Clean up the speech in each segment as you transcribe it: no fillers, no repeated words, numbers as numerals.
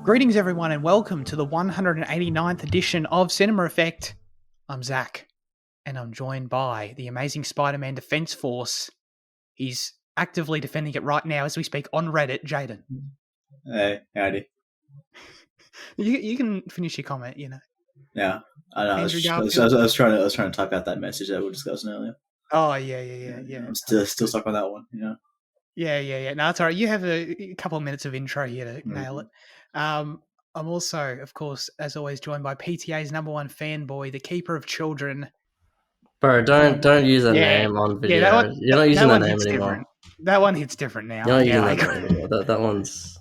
Greetings, everyone, and welcome to the 189th edition of Cinema Effect. I'm Zach, and I'm joined by the amazing Spider-Man Defense Force. He's actively defending it right now as we speak on Reddit, Jaden. Hey, howdy. You can finish your comment, Yeah, I know. I was trying to type out that message that we were discussing earlier. Oh, yeah. I'm still stuck on that one. Yeah. No, it's all right. You have a couple of minutes of intro here to nail it. I'm also, of course, as always, joined by PTA's number one fanboy, the keeper of children. Bro, don't use a name on video. Yeah, You're not using that name anymore. Different. That one hits different now. You're not using that name anymore. That one's...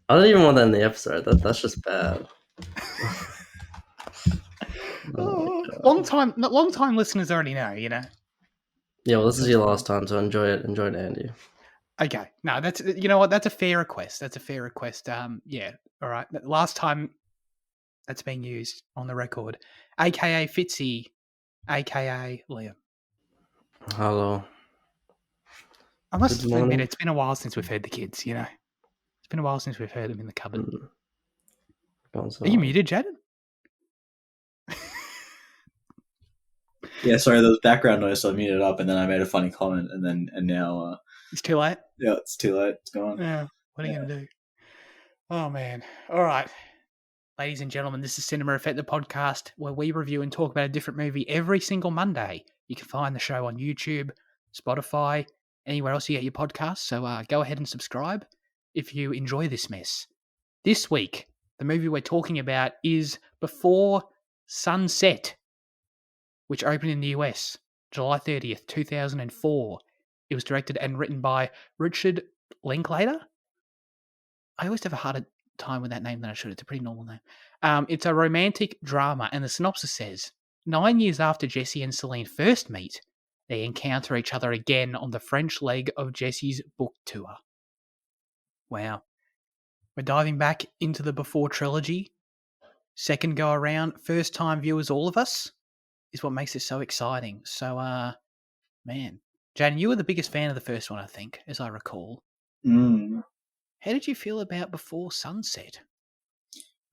I don't even want that in the episode. That's just bad. Long time listeners already know, Yeah, well, this is your last time, so enjoy it, Andy. Okay, no, that's that's a fair request. Yeah, all right. Last time that's being used on the record, aka Fitzy, aka Liam. Hello. I must admit, it's been a while since we've heard the kids. It's been a while since we've heard them in the cupboard. Are you muted, Jaden? Yeah, sorry, there was background noise, so I muted it up, and then I made a funny comment, and now it's too late. Yeah, it's too late. It's gone. Yeah, what are you gonna do? Oh man! All right, ladies and gentlemen, this is Cinema Effect, the podcast where we review and talk about a different movie every single Monday. You can find the show on YouTube, Spotify, anywhere else you get your podcasts. So go ahead and subscribe if you enjoy this mess. This week, the movie we're talking about is Before Sunset, which opened in the US July 30th, 2004. It was directed and written by Richard Linklater. I always have a harder time with that name than I should. It's a pretty normal name. It's a romantic drama, and the synopsis says, 9 years after Jesse and Celine first meet, they encounter each other again on the French leg of Jesse's book tour. Wow. We're diving back into the Before trilogy. Second go around, first time viewers, all of us, is what makes it so exciting. So, man, Jaden, you were the biggest fan of the first one, I think, as I recall. How did you feel about Before Sunset?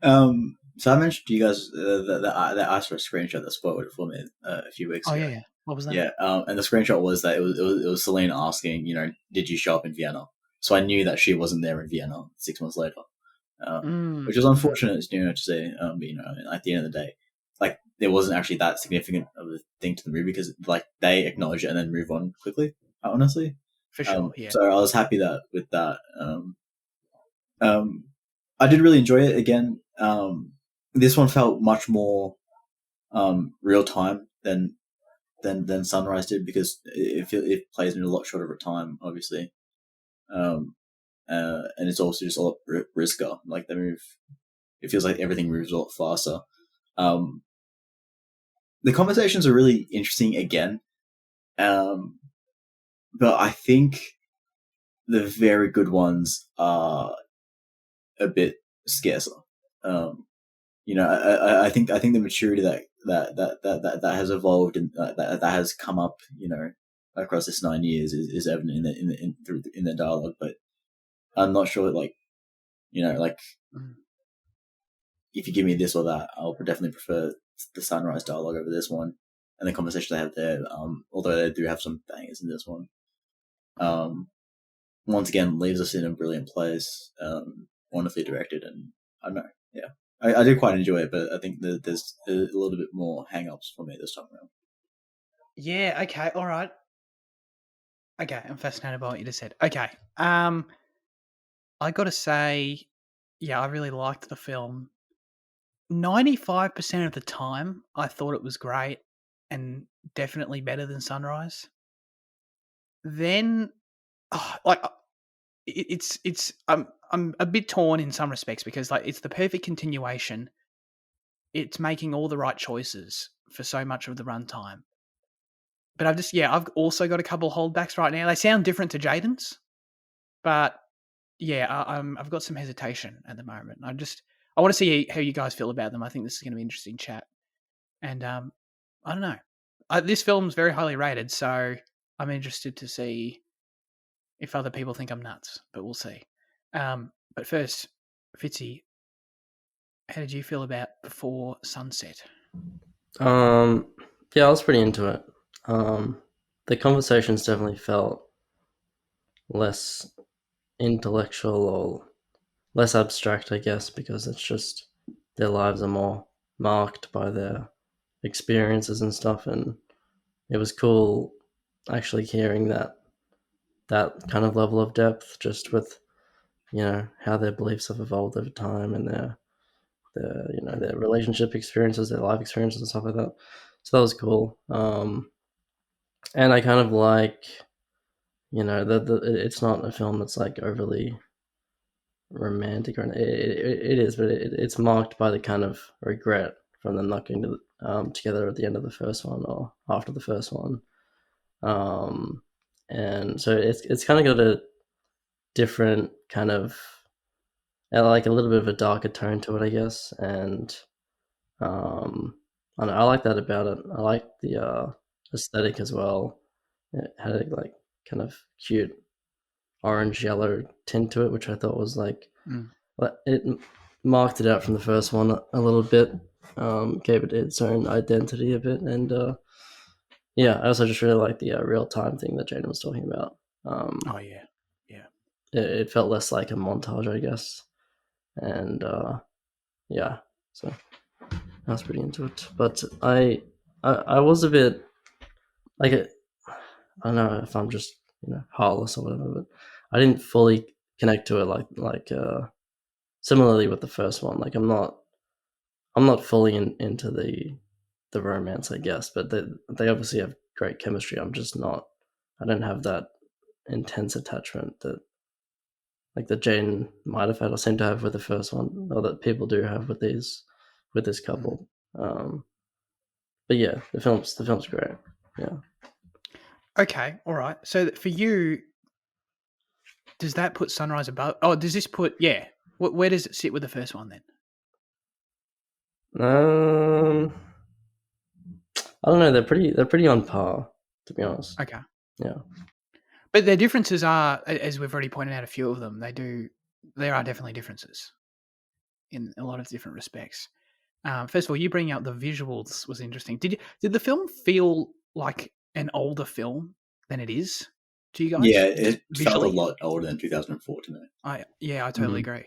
So I mentioned to you guys that I asked for a screenshot that spoiled it for me a few weeks ago. Oh yeah, what was that? Yeah, and the screenshot was that it was Celine asking, did you show up in Vienna? So I knew that she wasn't there in Vienna 6 months later, which was unfortunate, to say. But at the end of the day, like, there wasn't actually that significant of a thing to the movie because, like, they acknowledge it and then move on quickly. Honestly, for sure. Yeah. So I was happy with that. I did really enjoy it again. This one felt much more real time than Sunrise did because it plays in a lot shorter of a time, obviously. And it's also just a lot brisker. Like, they move, it feels like everything moves a lot faster. The conversations are really interesting again. But I think the very good ones are a bit scarcer. I think the maturity that has evolved and that has come up, across this 9 years is evident in the dialogue. But I'm not sure, if you give me this or that, I'll definitely prefer the Sunrise dialogue over this one and the conversation they have there. Although they do have some bangers in this one. Once again, leaves us in a brilliant place. Wonderfully directed, and I don't know. Yeah, I did quite enjoy it, but I think that there's a little bit more hang-ups for me this time around. Yeah. Okay. All right. Okay, I'm fascinated by what you just said. Okay. I got to say, yeah, I really liked the film. 95% of the time, I thought it was great and definitely better than Sunrise. Then, I'm a bit torn in some respects because, like, it's the perfect continuation. It's making all the right choices for so much of the runtime. But I've also got a couple of holdbacks right now. They sound different to Jaden's, but yeah, I've got some hesitation at the moment. I want to see how you guys feel about them. I think this is going to be an interesting chat. And I don't know. This film's very highly rated, so I'm interested to see if other people think I'm nuts, but we'll see. But first, Fitzy, How did you feel about Before Sunset? Yeah, I was pretty into it. The conversations definitely felt less intellectual or less abstract, I guess, because it's just their lives are more marked by their experiences and stuff. And it was cool actually hearing that kind of level of depth, just with how their beliefs have evolved over time and their relationship experiences, their life experiences, and stuff like that. So that was cool. And I kind of like, it's not a film that's like overly romantic, or it is, but it's marked by the kind of regret from them not getting together at the end of the first one or after the first one. And so it's kind of got a different kind of, like a little bit of a darker tone to it, I guess. And I like that about it. I like the aesthetic as well. It had a like kind of cute orange yellow tint to it, which I thought was like it marked it out from the first one a little bit, gave it its own identity a bit, and yeah, I also just really like the real time thing that Jane was talking about. Oh yeah. It felt less like a montage, I guess, and yeah, so I was pretty into it. But I was a bit like I don't know if I'm just heartless or whatever, but I didn't fully connect to it like similarly with the first one. Like I'm not fully into the romance, I guess, but they obviously have great chemistry. I'm just not. I don't have that intense attachment that Jane might have had or seemed to have with the first one, or that people do have with this couple. But yeah, the film's great. Yeah. Okay, all right. So for you, does that put Sunrise above? Oh, does this put? Yeah. Where does it sit with the first one then? I don't know. They're pretty on par, to be honest. Okay. Yeah. But their differences are, as we've already pointed out, a few of them. There are definitely differences in a lot of different respects. First of all, you bringing out the visuals was interesting. Did the film feel like an older film than it is to you guys? Yeah, it felt a visually? lot older than 2004 to me. I totally agree.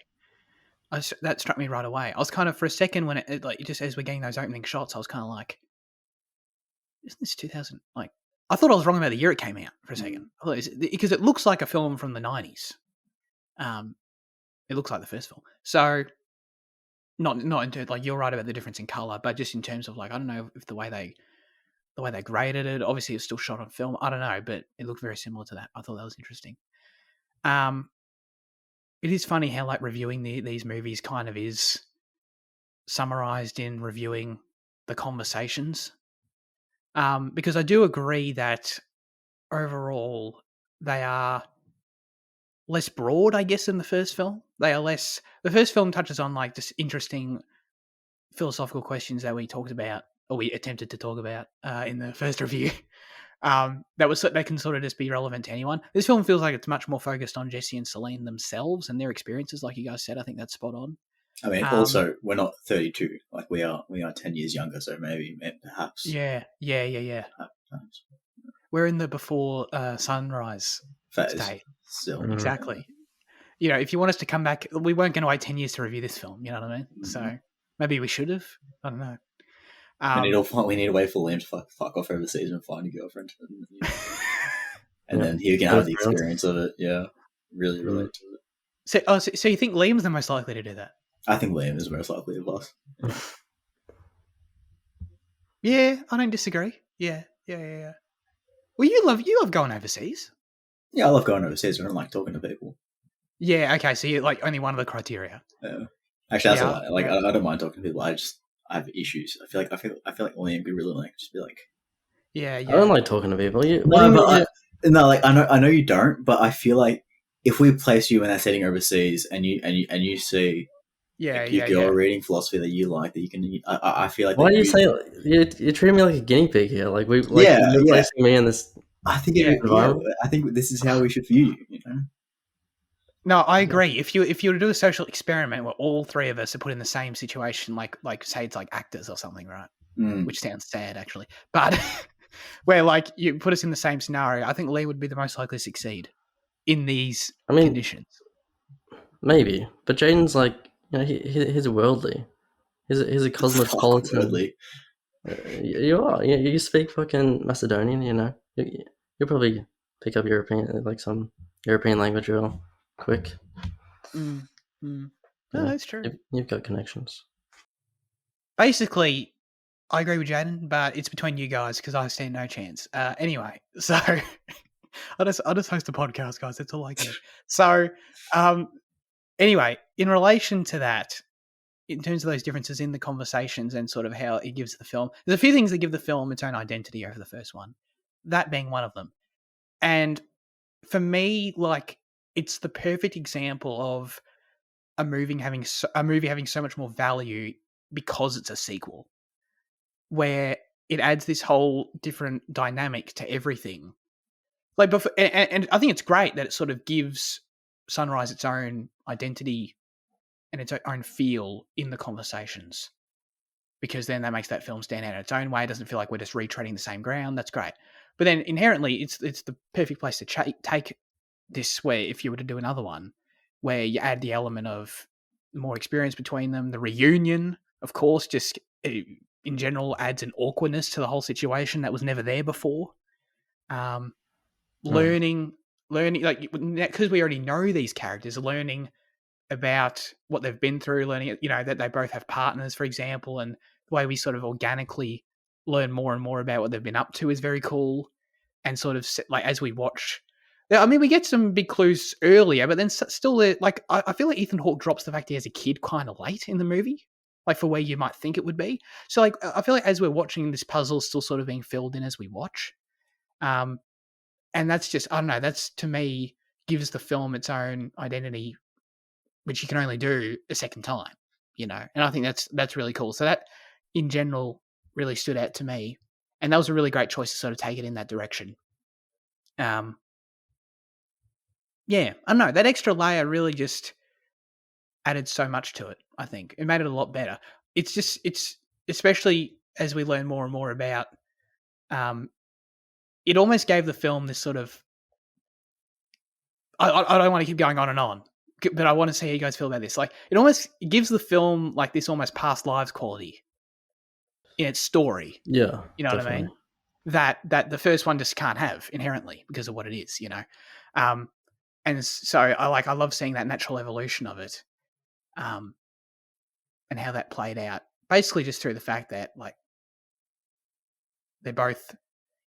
That struck me right away. I was kind of, for a second, when it like just as we're getting those opening shots, I was kind of like, isn't this 2000? Like, I thought I was wrong about the year it came out for a second. Because it looks like a film from the 90s. It looks like the first film. So, not into, like, you're right about the difference in color, but just in terms of, like, I don't know if the way they graded it, obviously it's still shot on film. I don't know, but it looked very similar to that. I thought that was interesting. It is funny how, like, reviewing these movies kind of is summarized in reviewing the conversations. Because I do agree that overall they are less broad, I guess, than the first film. They are less. The first film touches on, like, just interesting philosophical questions that we talked about, or we attempted to talk about in the first review. That can sort of just be relevant to anyone. This film feels like it's much more focused on Jesse and Celine themselves and their experiences, like you guys said. I think that's spot on. I mean, also we're not 32, like we are 10 years younger, so maybe perhaps. Yeah. Perhaps. We're in the Before Sunrise state. Still. Exactly. If you want us to come back, we weren't going to wait 10 years to review this film. You know what I mean? Mm-hmm. So maybe we should have. I don't know. We need to wait for Liam to fuck off overseas and find a girlfriend. And then he can have the experience of it. Yeah. Really relate to it. So you think Liam's the most likely to do that? I think Liam is most likely of us. Yeah, I don't disagree. Yeah. Well, you love going overseas. Yeah, I love going overseas. I don't like talking to people. Yeah, okay, so you're like only one of the criteria. Yeah. Actually, that's a lie. Like, I don't mind talking to people. I have issues. I feel like Liam could really like just be like. Yeah. I don't like talking to people. I know you don't, but I feel like if we place you in that setting overseas and you see. You're reading philosophy that you like, that you can. I feel like. Why do you say you treat me like a guinea pig here? Like you're placing me in this. I think I think this is how we should view you. No, I agree. If you were to do a social experiment where all three of us are put in the same situation, like say it's like actors or something, right? Which sounds sad actually, but where like you put us in the same scenario, I think Lee would be the most likely to succeed in these conditions. Maybe, but Jaden's like, you know, he's worldly. He's a cosmopolitan. You are. You speak fucking Macedonian. You know, you'll probably pick up European, like some European language real quick. No, that's true. You've got connections. Basically, I agree with Jaden, but it's between you guys because I stand no chance. Anyway, so I'll just host a podcast, guys. That's all I do. So, anyway, in relation to that, in terms of those differences in the conversations and sort of how it gives the film, there's a few things that give the film its own identity over the first one, that being one of them. And for me, like, it's the perfect example of a movie having so much more value because it's a sequel, where it adds this whole different dynamic to everything. Like, and I think it's great that it sort of gives Sunrise its own identity and its own feel in the conversations, because then that makes that film stand out in its own way. It doesn't feel like we're just retreading the same ground. That's great. But then inherently, it's the perfect place to take this, where if you were to do another one, where you add the element of more experience between them, the reunion, of course, just in general adds an awkwardness to the whole situation that was never there before. Learning, like, because we already know these characters, learning about what they've been through, learning, you know, that they both have partners, for example, and the way we sort of organically learn more and more about what they've been up to is very cool. And sort of like, as we watch, I mean, we get some big clues earlier, but then still, like, I feel like Ethan Hawke drops the fact he has a kid kind of late in the movie, like for where you might think it would be. So, like, I feel like as we're watching, this puzzle still sort of being filled in as we watch. And that's just, I don't know, that's, to me, gives the film its own identity, which you can only do a second time, you know? And I think that's really cool. So that, in general, really stood out to me. And that was a really great choice to sort of take it in that direction. Yeah, I don't know. That extra layer really just added so much to it, I think. It made it a lot better. It's especially as we learn more and more about, it almost gave the film this sort of, I don't want to keep going on and on, but I want to see how you guys feel about this. Like, it gives the film like this almost past lives quality in its story. Yeah, you know definitely. What I mean? That the first one just can't have inherently because of what it is, you know. And so I love seeing that natural evolution of it, and how that played out. Basically, just through the fact that, like, they're both,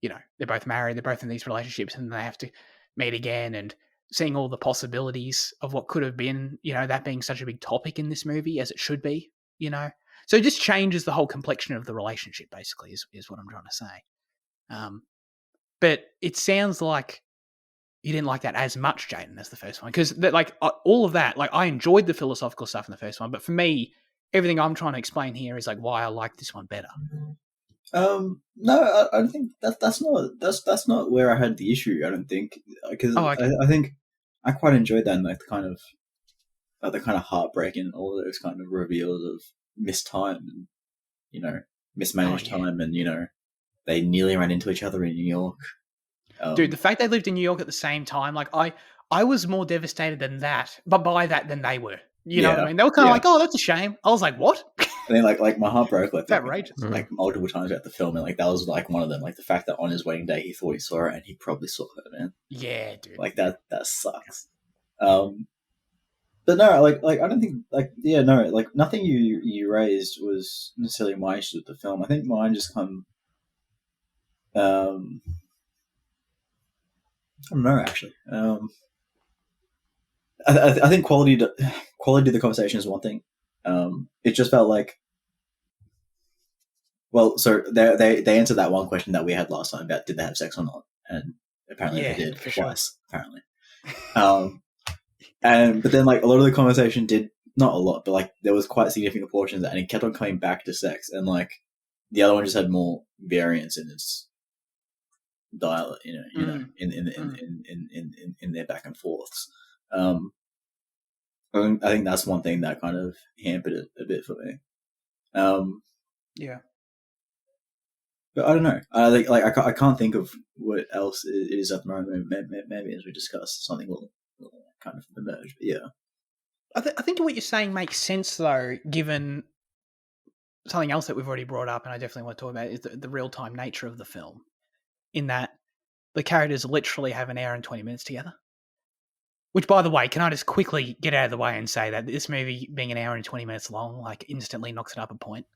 you know, they're both married, they're both in these relationships, and they have to meet again, and seeing all the possibilities of what could have been, you know, that being such a big topic in this movie, as it should be, you know. So it just changes the whole complexion of the relationship, basically, is what I'm trying to say. But it sounds like you didn't like that as much, Jaden, as the first one, because like all of that, like, I enjoyed the philosophical stuff in the first one, but for me, everything I'm trying to explain here is like why I like this one better. No, I don't think that's not where I had the issue. I don't think, because okay. I think I quite enjoyed that, and like the kind of heartbreak and all those kind of reveals of missed time and, you know, mismanaged time, and, you know, they nearly ran into each other in New York. Dude, the fact they lived in New York at the same time, like, I was more devastated than that, but by that than they were. You know what I mean? They were kind of like, oh, that's a shame. I was like, what? I mean, like my heart broke like outrageous. Like multiple times at the film, and like that was like one of them. Like the fact that on his wedding day he thought he saw her, and he probably saw her, man. Yeah, dude. Like that sucks. But no, like I don't think, like, yeah, no, like nothing you raised was necessarily my issue with the film. I think mine just come. I don't know, actually. I think quality of the conversation is one thing. It just felt like, well, so they answered that one question that we had last time about did they have sex or not, and apparently they did twice. Sure. Apparently, but then, like, a lot of the conversation did, not a lot, but like there was quite significant portions, and it kept on coming back to sex, and like the other one just had more variance in its dialogue, you know, in their back and forths. I think that's one thing that kind of hampered it a bit for me. Yeah. But I don't know. I can't think of what else it is at the moment. Maybe as we discuss, something will kind of emerge. But yeah. I think what you're saying makes sense, though, given something else that we've already brought up, and I definitely want to talk about, is the real-time nature of the film, in that the characters literally have an hour and 20 minutes together. Which, by the way, can I just quickly get out of the way and say that this movie, being an hour and 20 minutes long, like, instantly knocks it up a point.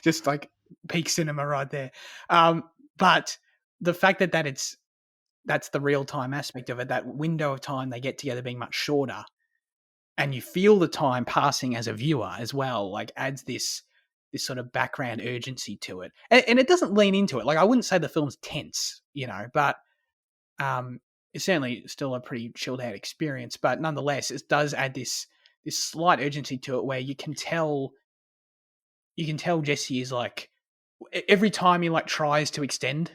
Just, like, peak cinema right there. But the fact that that's the real-time aspect of it, that window of time they get together being much shorter, and you feel the time passing as a viewer as well, like, adds this sort of background urgency to it. And it doesn't lean into it. Like, I wouldn't say the film's tense, but it's certainly still a pretty chilled out experience, but nonetheless, it does add this slight urgency to it, where you can tell Jesse is like, every time he like tries to extend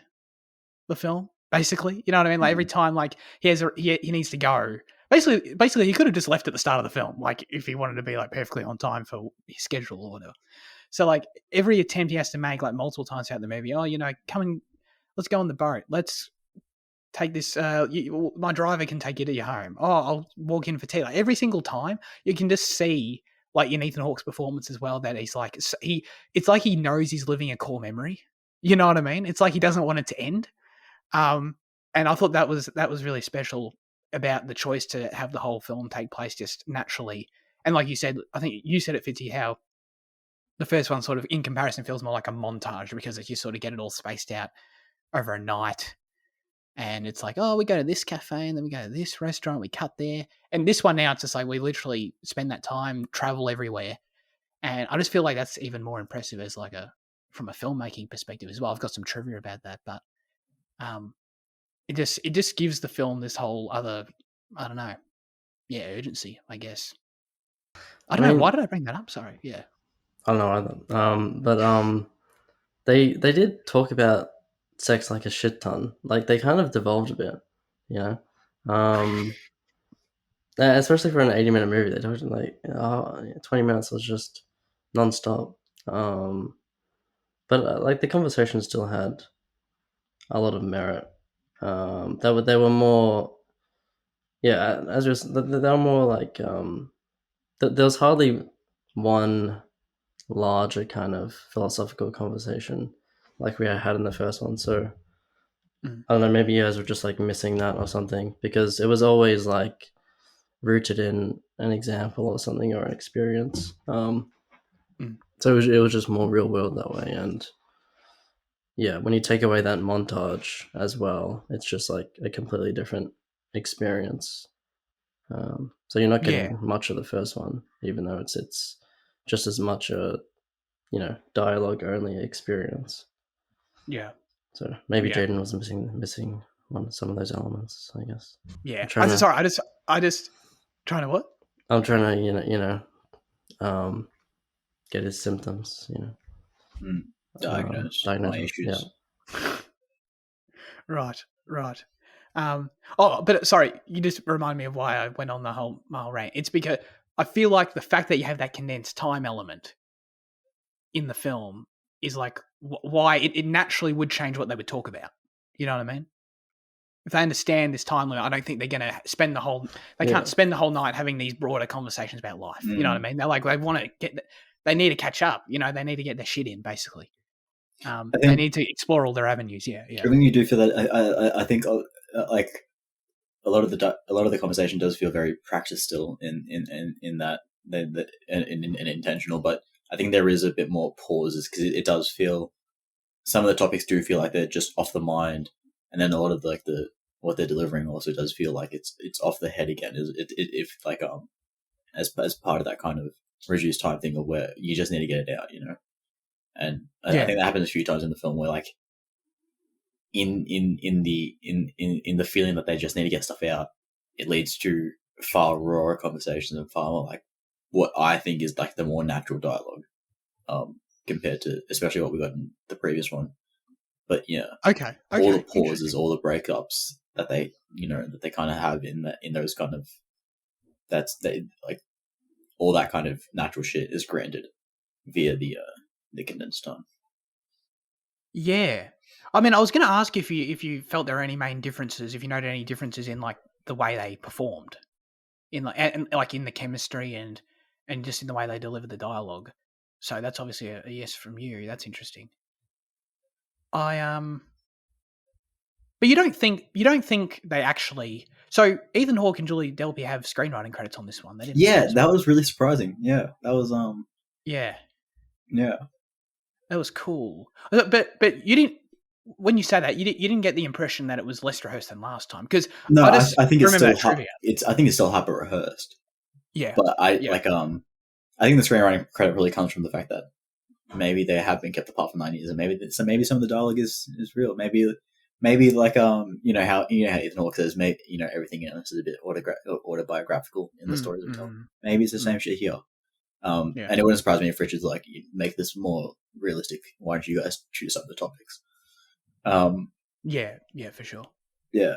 the film, basically, you know what I mean? Like every time like he needs to go. Basically, he could have just left at the start of the film, like if he wanted to be like perfectly on time for his schedule or whatever. So like every attempt he has to make like multiple times throughout the movie, come and let's go on the boat. Let's take this. My driver can take you to your home. Oh, I'll walk in for tea. Like every single time, you can just see, like in Ethan Hawke's performance as well, that he's like it's like he knows he's living a core memory. You know what I mean? It's like he doesn't want it to end. And I thought that was really special about the choice to have the whole film take place just naturally. And like you said, I think you said it, Fitzy, how the first one sort of in comparison feels more like a montage because you sort of get it all spaced out over a night. And it's like, oh, we go to this cafe and then we go to this restaurant, we cut there. And this one now, it's just like we literally spend that time, travel everywhere. And I just feel like that's even more impressive as like from a filmmaking perspective as well. I've got some trivia about that, but it just gives the film this whole other, I don't know, urgency, I guess. I don't know. Why did I bring that up? Sorry. Yeah. I don't know either. But they did talk about sex like a shit ton. Like they kind of devolved a bit, especially for an 80-minute movie. They talked like 20 minutes was just nonstop. But like the conversation still had a lot of merit. They were more, as just they were more like there was hardly one larger kind of philosophical conversation like we had in the first one. So I don't know, maybe you guys were just like missing that or something, because it was always like rooted in an example or something or an experience. So it was just more real world that way. And yeah, when you take away that montage as well, it's just like a completely different experience. So you're not getting much of the first one, even though it's just as much a dialogue only experience. Yeah. So maybe Jaden was missing some of those elements, I guess. Yeah. I just trying to what? I'm trying to get his symptoms, diagnose my issues. Yeah. Right. But sorry, you just remind me of why I went on my whole rant. It's because I feel like the fact that you have that condensed time element in the film is like why it naturally would change what they would talk about. You know what I mean? If they understand this time limit, I don't think they're going to spend can't spend the whole night having these broader conversations about life. You know what I mean? They're like, they need to catch up. They need to get their shit in, basically. They need to explore all their avenues. Yeah. I think you do feel that. I think like a lot of the conversation does feel very practiced still in that and intentional, but I think there is a bit more pauses because it does feel some of the topics do feel like they're just off the mind, and then a lot of what they're delivering also does feel like it's off the head again. If like as part of that kind of reduced time thing of where you just need to get it out, and I think that happens a few times in the film where like in the feeling that they just need to get stuff out, it leads to far rawer conversations and far more like what I think is like the more natural dialogue, compared to especially what we got in the previous one. But okay. All the pauses, all the breakups that they kind of have in those kind of like all that kind of natural shit is granted via the condensed time. Yeah. I mean, I was going to ask if you felt there were any main differences, if you noted any differences in like the way they performed, in like in the chemistry and just in the way they delivered the dialogue. So that's obviously a yes from you. That's interesting. But you don't think they actually? So Ethan Hawke and Julie Delpy have screenwriting credits on this one. They didn't. Yeah, that was really surprising. Yeah, that was Yeah. Yeah. That was cool. But you didn't. When you say that, you didn't get the impression that it was less rehearsed than last time, because no, I think it's still trivia. I think it's still hyper rehearsed. Yeah, but I think the screenwriting credit really comes from the fact that maybe they have been kept apart for 9 years, and maybe some of the dialogue is real. Maybe like you know how Ethan Hawke says, maybe everything in this is a bit autobiographical in the stories we tell. Maybe it's the same shit here. And it wouldn't surprise me if Richard's like, you make this more realistic. Why don't you guys choose up the topics? Yeah, for sure. Yeah.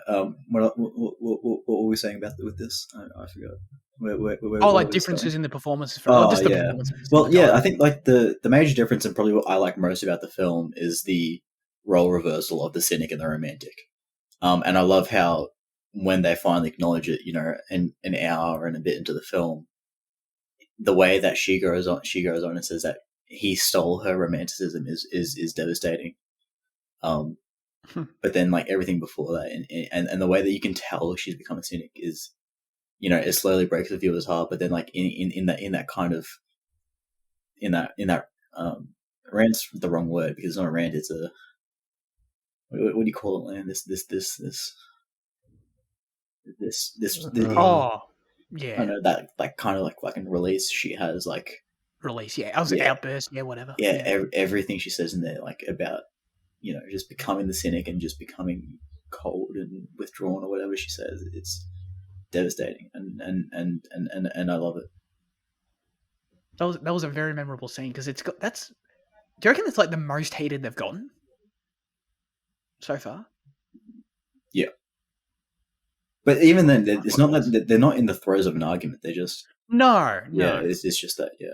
What were we saying about with this? I forgot. Where like differences in the performances. Performances. Well, yeah, I think like the major difference, and probably what I like most about the film, is the role reversal of the cynic and the romantic. And I love how when they finally acknowledge it, an hour and a bit into the film, the way that she goes on and says that he stole her romanticism is devastating. But then like everything before that, and the way that you can tell she's become a cynic is, it slowly breaks the viewer's heart. But then like in that rant's the wrong word, because it's not a rant. It's a, what do you call it, man? Yeah. I know that like kind of like fucking release she has, like release. Yeah, I was an outburst. Yeah, whatever. Yeah, everything she says in there, like about just becoming the cynic and just becoming cold and withdrawn or whatever she says, it's devastating, and I love it. That was a very memorable scene, because it's got that's. Do you reckon it's like the most heated they've gotten so far? Yeah. But even then, it's not that they're not in the throes of an argument. They're just no. Yeah, it's just that. Yeah.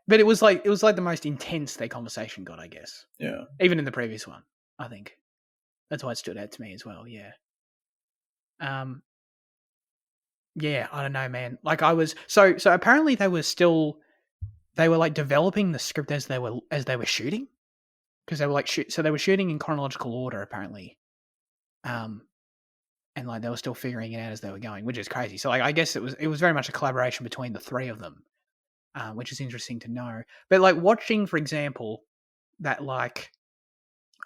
But it was like the most intense their conversation got, I guess. Yeah. Even in the previous one, I think that's why it stood out to me as well. Yeah. Yeah, I don't know, man. Like I was so apparently they were like developing the script as they were shooting, because they were like so they were shooting in chronological order apparently. And like they were still figuring it out as they were going, which is crazy. So like I guess it was very much a collaboration between the three of them, which is interesting to know. But like watching, for example, that like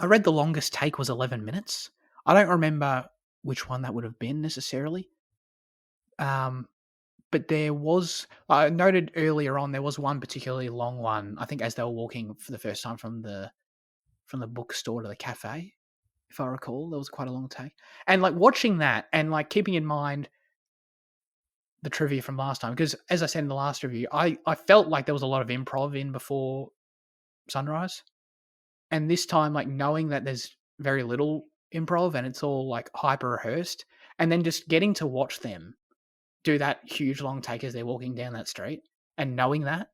I read the longest take was 11 minutes. I don't remember which one that would have been necessarily. But there was, I noted earlier on, there was one particularly long one, I think as they were walking for the first time from the bookstore to the cafe, if I recall. There was quite a long take. And like watching that and like keeping in mind the trivia from last time, because as I said in the last review, I felt like there was a lot of improv in Before Sunrise. And this time, like knowing that there's very little improv and it's all like hyper rehearsed, and then just getting to watch them do that huge long take as they're walking down that street, and knowing that,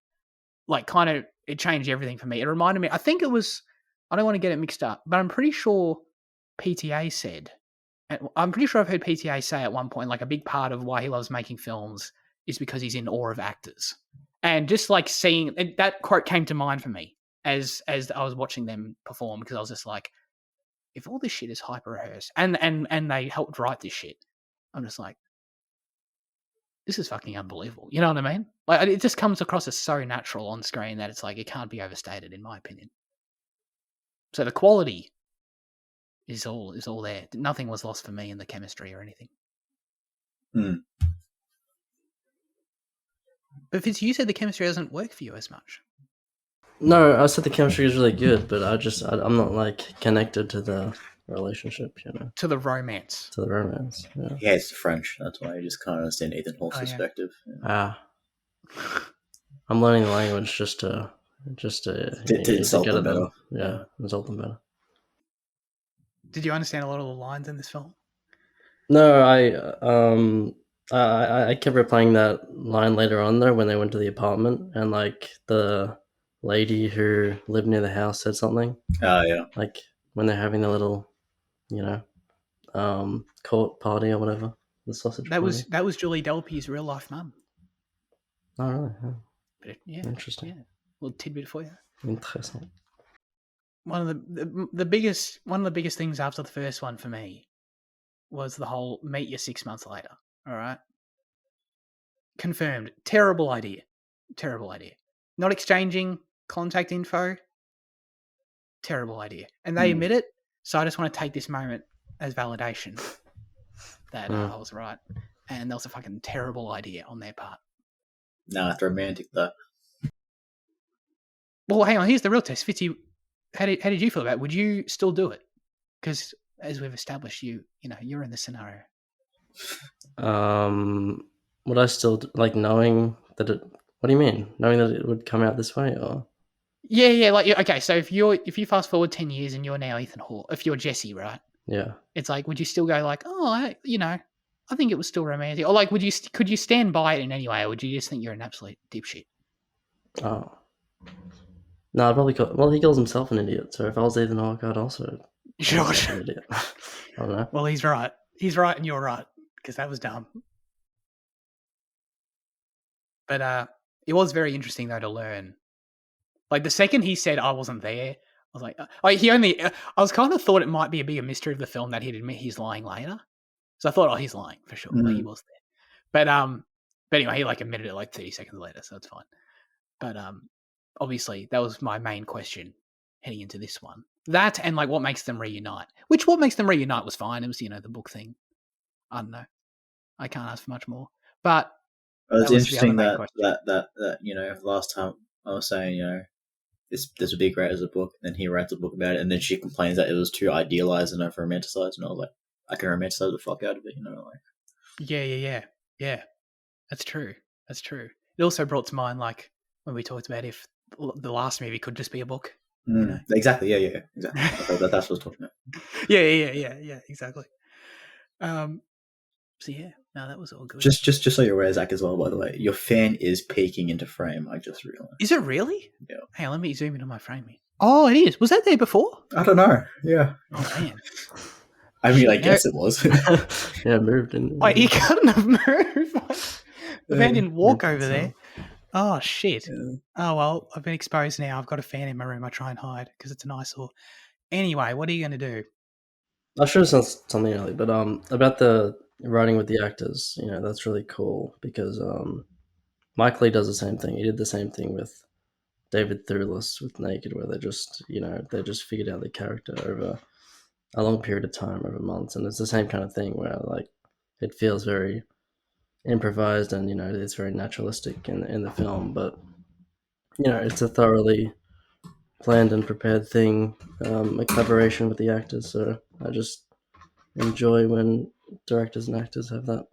like, kind of, it changed everything for me. It reminded me, I think it was, I don't want to get it mixed up, but I'm pretty sure PTA said, I'm pretty sure I've heard PTA say at one point, like, a big part of why he loves making films is because he's in awe of actors. And just like seeing that quote came to mind for me as I was watching them perform, because I was just like, if all this shit is hyper rehearsed and they helped write this shit, I'm just like, this is fucking unbelievable. You know what I mean? Like, it just comes across as so natural on screen that it's like, it can't be overstated, in my opinion. So the quality is all there. Nothing was lost for me in the chemistry or anything. But Fitz, you said the chemistry doesn't work for you as much. No, I said the chemistry is really good, but I'm not like connected to the relationship, to the romance. Yeah. He hates the French. That's why I just can't understand Ethan Hawke's perspective. Yeah. I'm learning the language just to insult them better. Yeah, insult them better. Did you understand a lot of the lines in this film? No, I kept replaying that line later on though when they went to the apartment and like the lady who lived near the house said something. Oh yeah. Like when they're having the little, court party or whatever, the sausage party. That was Julie Delpy's real life mum. Oh really? But yeah, Interesting. yeah, little tidbit for you. Interesting. One of the biggest things after the first one for me was the whole meet you 6 months later. All right, confirmed. Terrible idea. Not exchanging contact info. Terrible idea, and they admit it. So I just want to take this moment as validation that I was right, and that was a fucking terrible idea on their part. No, it's romantic though. Well, hang on. Here's the real test. Fitzy, how did you feel about it? Would you still do it? Because as we've established, you're in the scenario. Would I still like knowing that it? What do you mean? Knowing that it would come out this way, or? Yeah. Like, okay. So if you fast forward 10 years and you're now Ethan Hawke, if you're Jesse, right? Yeah. It's like, would you still go like, oh, I think it was still romantic, or like, could you stand by it in any way, or would you just think you're an absolute dipshit? Oh. No, I'd probably call. Well, he calls himself an idiot. So if I was Ethan Hawke, I'd also. Sure. An idiot. I don't know. Well, he's right. He's right, and you're right because that was dumb. But it was very interesting though to learn. Like the second he said I wasn't there, I was like, I was kind of thought it might be a bigger mystery of the film that he'd admit he's lying later. So I thought, oh, he's lying for sure. Like he was there. But anyway, he like admitted it like 30 seconds later, so it's fine. But obviously that was my main question heading into this one. That and like what makes them reunite. What makes them reunite was fine. It was, the book thing. I don't know. I can't ask for much more. But it's interesting that last time I was saying, this would be great as a book, and then he writes a book about it, and then she complains that it was too idealized and over romanticized, and I was like, I can romanticize the fuck out of it, like. Yeah. That's true. It also brought to mind like when we talked about if the last movie could just be a book. Exactly. Yeah. Exactly. That's what I was talking about. Yeah. Exactly. So yeah, no, that was all good. Just so you're aware, Zach, as well. By the way, your fan is peeking into frame. I just realized. Is it really? Yeah. Hey, let me zoom in on my framing. Oh, it is. Was that there before? I don't know. Yeah. Oh man. I mean, I guess it was. Yeah, it moved. And wait, he couldn't have moved. The fan didn't walk over there. Oh shit. Yeah. Oh well, I've been exposed now. I've got a fan in my room. I try and hide because it's an eyesore. Anyway, what are you going to do? I should have said something earlier, but about the writing with the actors, that's really cool because Mike Leigh does the same thing. He did the same thing with David Thewlis with Naked, where they just figured out the character over a long period of time, over months, and it's the same kind of thing where like it feels very improvised and it's very naturalistic in the film, but it's a thoroughly planned and prepared thing, a collaboration with the actors. So I just enjoy when directors and actors have that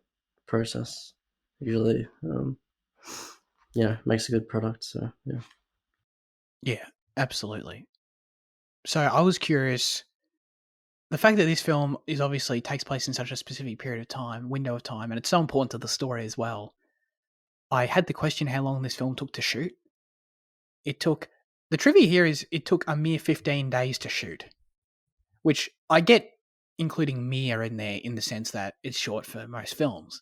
process. Usually, makes a good product. So yeah, absolutely. So I was curious. The fact that this film is obviously takes place in such a specific window of time, and it's so important to the story as well. I had the question how long this film took to shoot. The trivia here is it took a mere 15 days to shoot, which I get including mere in there in the sense that it's short for most films.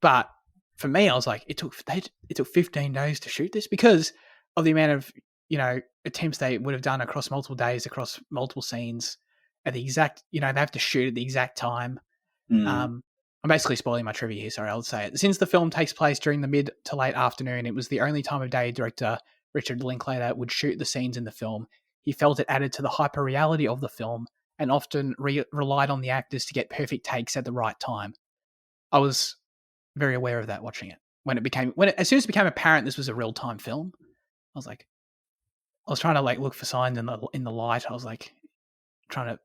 But for me, I was like, it took 15 days to shoot this because of the amount of, attempts they would have done across multiple days, across multiple scenes at the exact, they have to shoot at the exact time. I'm basically spoiling my trivia here, sorry, I'll say it. Since the film takes place during the mid to late afternoon, it was the only time of day director Richard Linklater would shoot the scenes in the film. He felt it added to the hyper-reality of the film and often relied on the actors to get perfect takes at the right time. I was very aware of that watching it. As soon as it became apparent this was a real-time film, I was trying to like look for signs in the light. I was like trying to,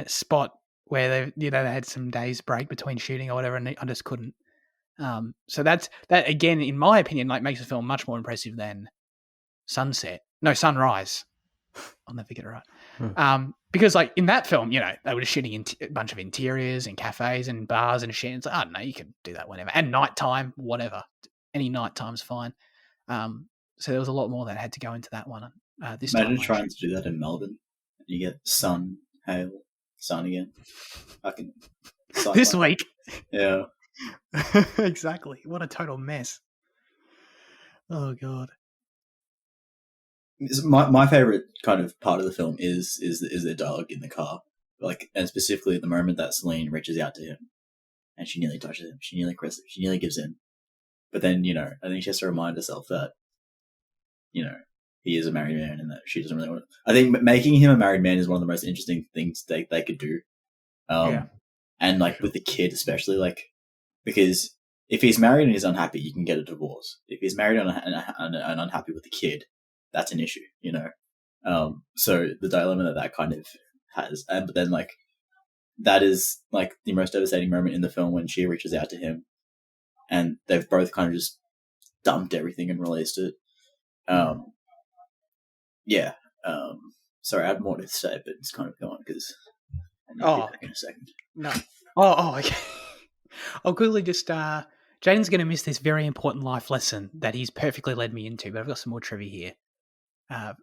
spot where they had some days break between shooting or whatever, and I just couldn't. So that again, in my opinion, like makes the film much more impressive than Sunrise. I'll never get it right. Because like in that film, you know, they were just shooting a bunch of interiors and cafes and bars and shit. It's like, I don't know, you can do that whenever. And nighttime, whatever. Any nighttime's fine. So there was a lot more that had to go into that one. This Imagine time, trying to do that in Melbourne. You get sun, hail, sun again. Fucking this week. Yeah. Exactly. What a total mess. Oh god. My favorite kind of part of the film is the dialogue in the car, like, and specifically the moment that Celine reaches out to him, and she nearly touches him, she nearly caresses him, she nearly gives in, but then, you know, I think she has to remind herself that, you know, he is a married man and that she doesn't really want to. I think making him a married man is one of the most interesting things they could do, and like with the kid especially, like, because if he's married and he's unhappy, you can get a divorce. If he's married and unhappy with the kid, that's an issue, you know. So the dilemma that kind of has, but then like that is like the most devastating moment in the film when she reaches out to him, and they've both kind of just dumped everything and released it. Sorry, I had more to say, but it's kind of gone because I need to be back in a second. No. Okay. I'll quickly just. Jaden's going to miss this very important life lesson that he's perfectly led me into, but I've got some more trivia here.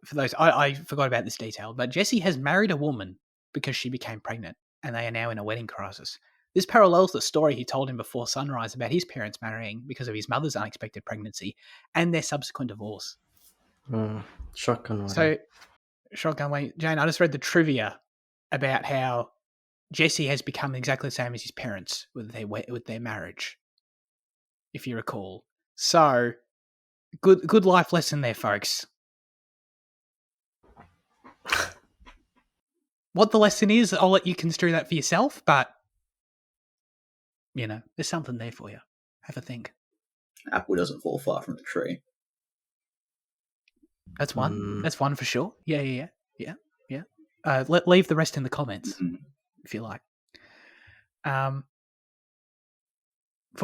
For those, I forgot about this detail, but Jesse has married a woman because she became pregnant, and they are now in a wedding crisis. This parallels the story he told him before sunrise about his parents marrying because of his mother's unexpected pregnancy and their subsequent divorce. Shotgun. So, shotgun way. Jane, I just read the trivia about how Jesse has become exactly the same as his parents with their marriage, if you recall. So, good life lesson there, folks. What the lesson is, I'll let you construe that for yourself, but, you know, there's something there for you. Have a think. Apple doesn't fall far from the tree. That's one. That's one for sure. Yeah. Leave the rest in the comments, if you like. For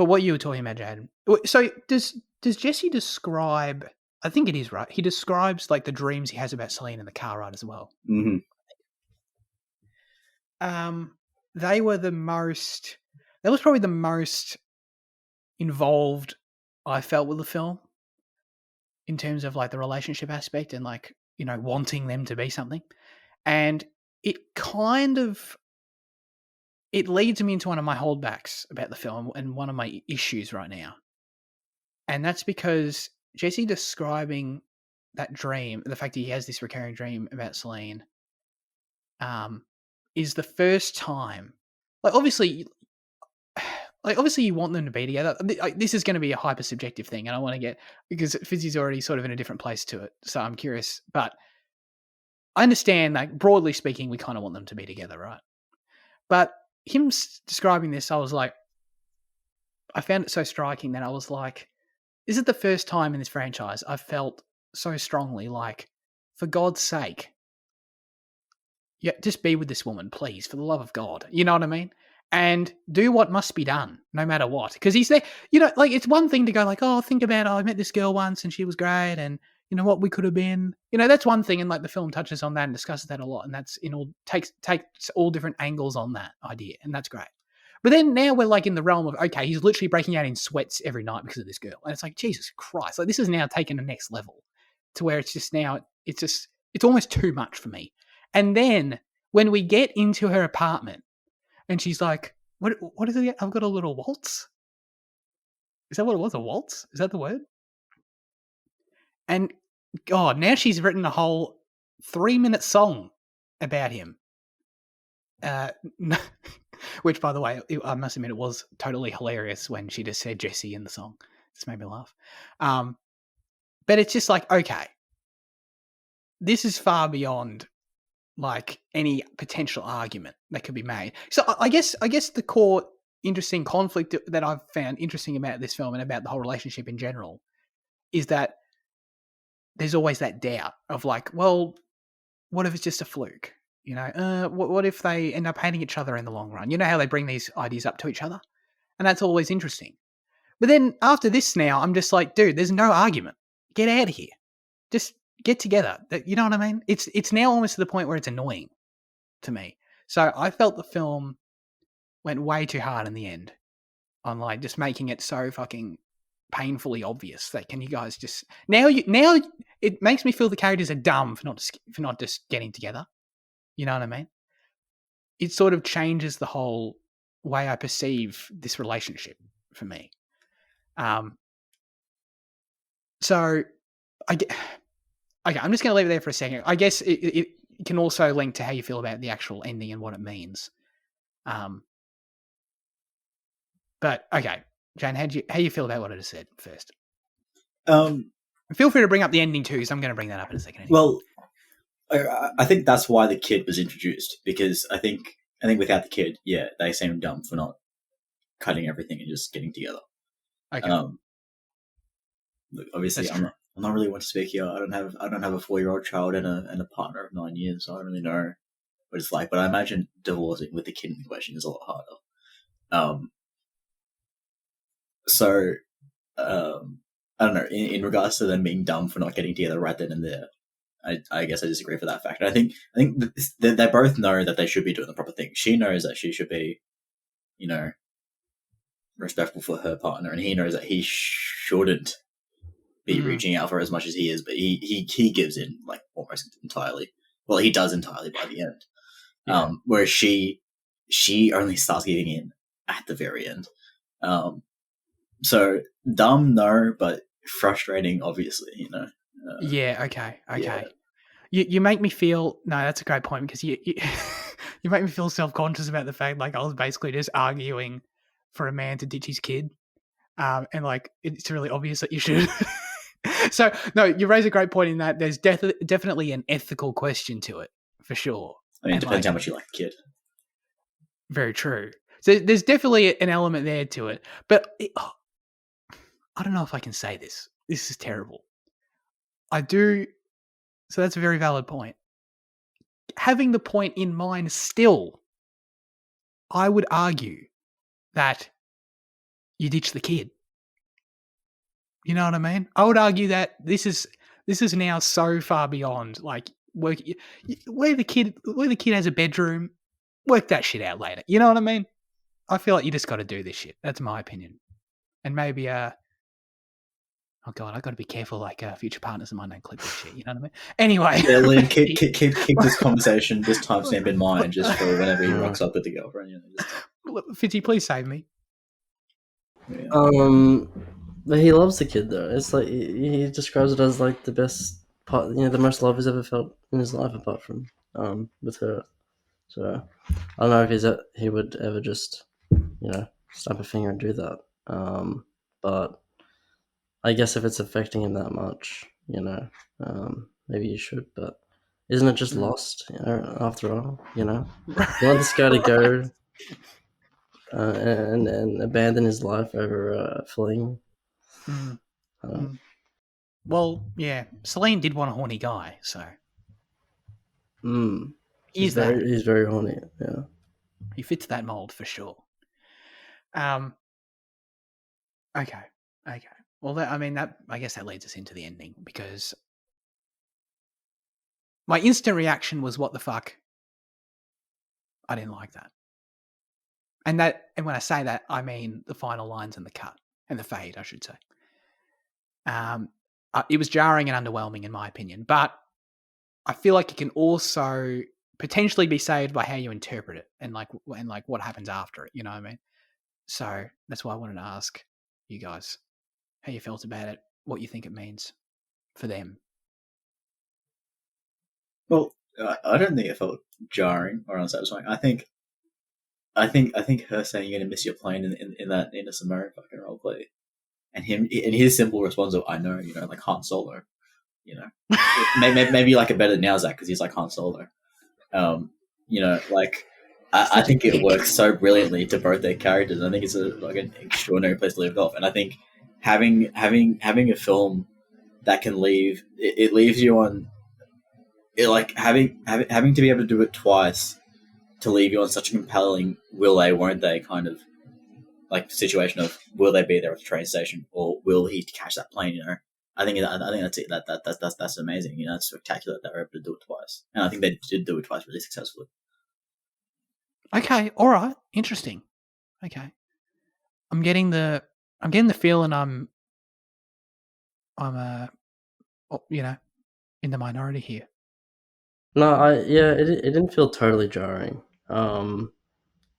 what you were talking about, Jaden. So does Jesse describe? I think it is right. He describes like the dreams he has about Celine in the car ride as well. Mm-hmm. They were the most. That was probably the most involved I felt with the film in terms of like the relationship aspect and like, you know, wanting them to be something. And it leads me into one of my holdbacks about the film and one of my issues right now. And that's because Jesse describing that dream, the fact that he has this recurring dream about Celine, is the first time. Like obviously you want them to be together. This is going to be a hyper subjective thing, and I want to get, because Fizzy's already sort of in a different place to it, so I'm curious. But I understand, like broadly speaking, we kind of want them to be together, right? But him describing this, I was like, I found it so striking that I was like, is it the first time in this franchise I felt so strongly like, for God's sake, yeah, just be with this woman, please, for the love of God. You know what I mean? And do what must be done, no matter what. Because he's there, you know, like it's one thing to go like, oh, think about, I met this girl once and she was great and, you know, what we could have been. You know, that's one thing. And like the film touches on that and discusses that a lot. And that's takes all different angles on that idea. And that's great. But then now we're like in the realm of, okay, he's literally breaking out in sweats every night because of this girl. And it's like, Jesus Christ. Like this is now taken the next level to where it's just now, it's almost too much for me. And then when we get into her apartment and she's like, what is it? I've got a little waltz. Is that what it was? A waltz? Is that the word? And God, now she's written a whole 3-minute song about him. Which, by the way, I must admit, it was totally hilarious when she just said Jesse in the song. It just made me laugh. But it's just like, okay, this is far beyond like any potential argument that could be made. So I guess the core interesting conflict that I've found interesting about this film and about the whole relationship in general is that there's always that doubt of like, well, what if it's just a fluke? You know, what if they end up hating each other in the long run? You know how they bring these ideas up to each other? And that's always interesting. But then after this now, I'm just like, dude, there's no argument. Get out of here. Just get together. You know what I mean? It's now almost to the point where it's annoying to me. So I felt the film went way too hard in the end on like just making it so fucking painfully obvious that can you guys just now it makes me feel the characters are dumb for not just getting together. You know what I mean? It sort of changes the whole way I perceive this relationship for me. So okay, I'm just going to leave it there for a second. I guess it can also link to how you feel about the actual ending and what it means. But okay, Jane, how you feel about what I just said first? Feel free to bring up the ending too, because I'm going to bring that up in a second. Anyway. Well, I think that's why the kid was introduced, because I think without the kid, yeah, they seem dumb for not cutting everything and just getting together. Okay. Look, obviously, I'm not really one to speak here. I don't have a 4-year-old child and a partner of 9 years, so I don't really know what it's like. But I imagine divorcing with the kid in question is a lot harder. So, I don't know. In regards to them being dumb for not getting together right then and there, I guess I disagree for that fact. I think they both know that they should be doing the proper thing. She knows that she should be, respectful for her partner, and he knows that he shouldn't be reaching out for as much as he is, but he gives in like almost entirely. Well, he does entirely by the end. Yeah. Whereas she only starts giving in at the very end. So dumb, no, but frustrating, obviously, yeah. Okay. Yeah. You make me feel. No, that's a great point, because you you make me feel self-conscious about the fact like I was basically just arguing for a man to ditch his kid, and like it's really obvious that you should. So no, you raise a great point in that there's definitely an ethical question to it for sure. I mean, it depends how much you like the kid. Very true. So there's definitely an element there to it, but I don't know if I can say this. This is terrible. I do. So that's a very valid point. Having the point in mind still, I would argue that you ditch the kid. You know what I mean? I would argue that this is now so far beyond like work where the kid has a bedroom, work that shit out later. You know what I mean? I feel like you just got to do this shit. That's my opinion. And maybe oh god, I got to be careful. Like future partners of mine don't clip this shit. You know what I mean? Anyway, yeah, Lynn, keep this conversation, this timestamp in mind, just for whenever he rocks up with the girlfriend. Fitzy, please save me. Yeah. But he loves the kid though. It's like he describes it as like the best part, the most love he's ever felt in his life, apart from with her. So I don't know if he would ever just snap a finger and do that. But I guess if it's affecting him that much, maybe you should. But isn't it just lost? After all, you want this guy to go and abandon his life over a fling. Well, yeah, Celine did want a horny guy, so he's very horny. Yeah, he fits that mold for sure. Okay. Well, I guess that leads us into the ending, because my instant reaction was, "What the fuck?" I didn't like that, and when I say that, I mean the final lines and the cut and the fade, I should say. It was jarring and underwhelming in my opinion, but I feel like it can also potentially be saved by how you interpret it and what happens after it. You know what I mean? So that's why I wanted to ask you guys how you felt about it, what you think it means for them. Well, I don't think it felt jarring or unsatisfying. I think her saying you're gonna miss your plane in that Nina Simone fucking role play, and his simple response of "I know," like Han Solo, maybe like a better now Zach, because he's like Han Solo. I think it works so brilliantly to both their characters. I think it's an extraordinary place to leave it off, and I think having a film that can leave it leaves you on it, like having to be able to do it twice to leave you on such a compelling will they won't they kind of like situation of will they be there at the train station or will he catch that plane, I think that's it. That's amazing. It's spectacular that they're able to do it twice, and I think they did do it twice really successfully. Okay, all right, interesting. Okay, I'm getting the feeling I'm in the minority here. No, it didn't feel totally jarring.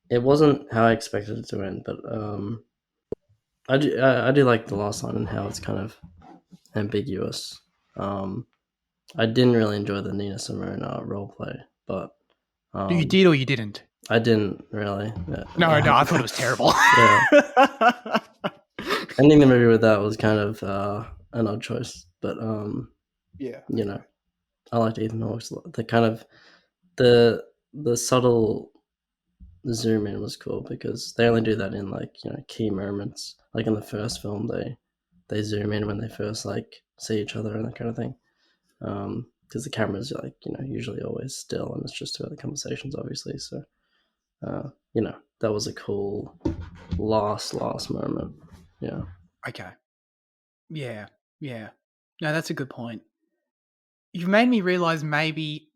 It wasn't how I expected it to end, but I do like the last line and how it's kind of ambiguous. I didn't really enjoy the Nina Simone role play, but You did or you didn't? I didn't really. No, I thought it was terrible. Yeah. Ending the movie with that was kind of an odd choice, but yeah, I liked Ethan Hawke's. The kind of the subtle zoom in was cool because they only do that in like key moments. Like in the first film, they zoom in when they first like see each other and that kind of thing. Because the camera's like usually always still and it's just about the conversations, obviously. So that was a cool last moment. Yeah. Okay. Yeah. No, that's a good point. You've made me realize maybe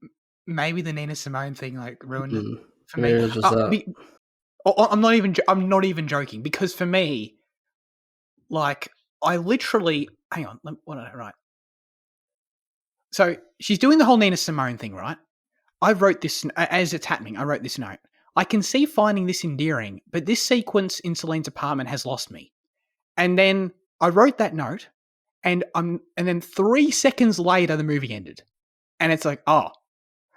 the Nina Simone thing like ruined it for me. Maybe it was just that. I'm not even joking because for me, like I literally hang on. What did I write? So she's doing the whole Nina Simone thing, right? I wrote this as it's happening. I wrote this note. I can see finding this endearing, but this sequence in Celine's apartment has lost me. And then I wrote that note, and then 3 seconds later the movie ended, and it's like, oh,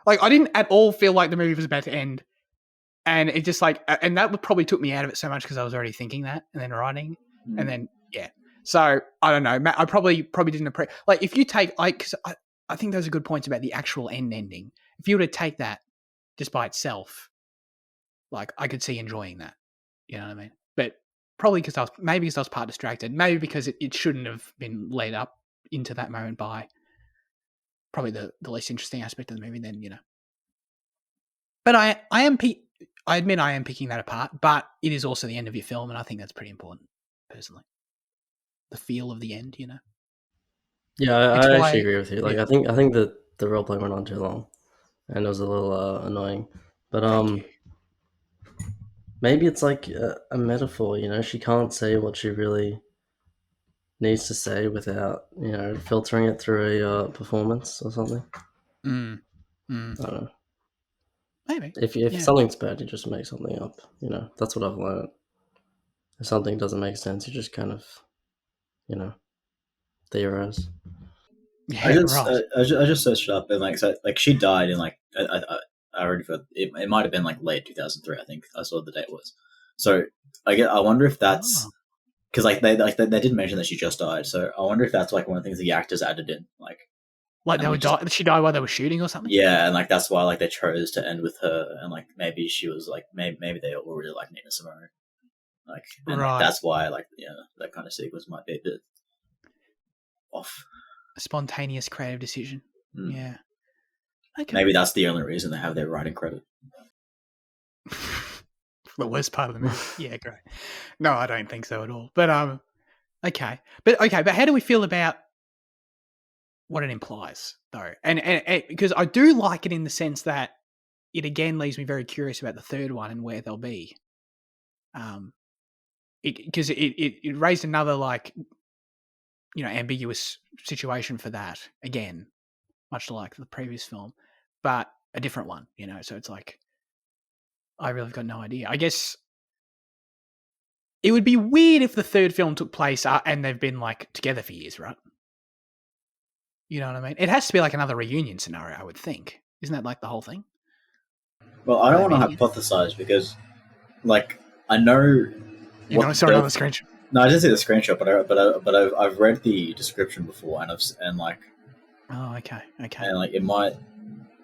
like I didn't at all feel like the movie was about to end, and it just like, and that probably took me out of it so much because I was already thinking that, and then writing, and then yeah. So I don't know. I probably didn't appreciate. Like if you take because I think those are good points about the actual ending. If you were to take that just by itself, like I could see enjoying that. You know what I mean? But probably because I was part distracted. Maybe because it shouldn't have been led up into that moment by probably the least interesting aspect of the movie. Then But I admit I am picking that apart. But it is also the end of your film, and I think that's pretty important, personally. The feel of the end, Yeah, I actually agree with you. Like, I think that the role play went on too long, and it was a little annoying. But maybe it's like a metaphor. She can't say what she really needs to say without filtering it through a performance or something. I don't know. Maybe If something's bad, you just make something up. That's what I've learned. If something doesn't make sense, you just kind of theorize. Yeah, I just searched it up and like she died in like I already forgot it might have been like late 2003. I think I saw the date was. So I wonder if that's because they did mention that she just died. So I wonder if that's like one of the things the actors added in, like they would die. She died while they were shooting or something. Yeah, and like that's why like they chose to end with her, and like maybe she was like maybe they all really like Nina Simone, like and like, that's why like that kind of sequence might be a bit off. A spontaneous creative decision. Yeah. Okay. Maybe that's the only reason they have their writing credit. The worst part of the movie. Yeah, great. No, I don't think so at all. But okay. But how do we feel about what it implies though? And because I do like it in the sense that it again leaves me very curious about the third one and where they'll be. Because it raised another like ambiguous situation for that again, much like the previous film, but a different one, so it's like I really have got no idea. I guess it would be weird if the third film took place and they've been like together for years, right? You know what I mean? It has to be like another reunion scenario, I would think. Isn't that like the whole thing? Well, I don't want to hypothesize because like I know I saw another screenshot. No, I didn't see the screenshot, but I've read the description before, and like. Oh, okay. And like it might,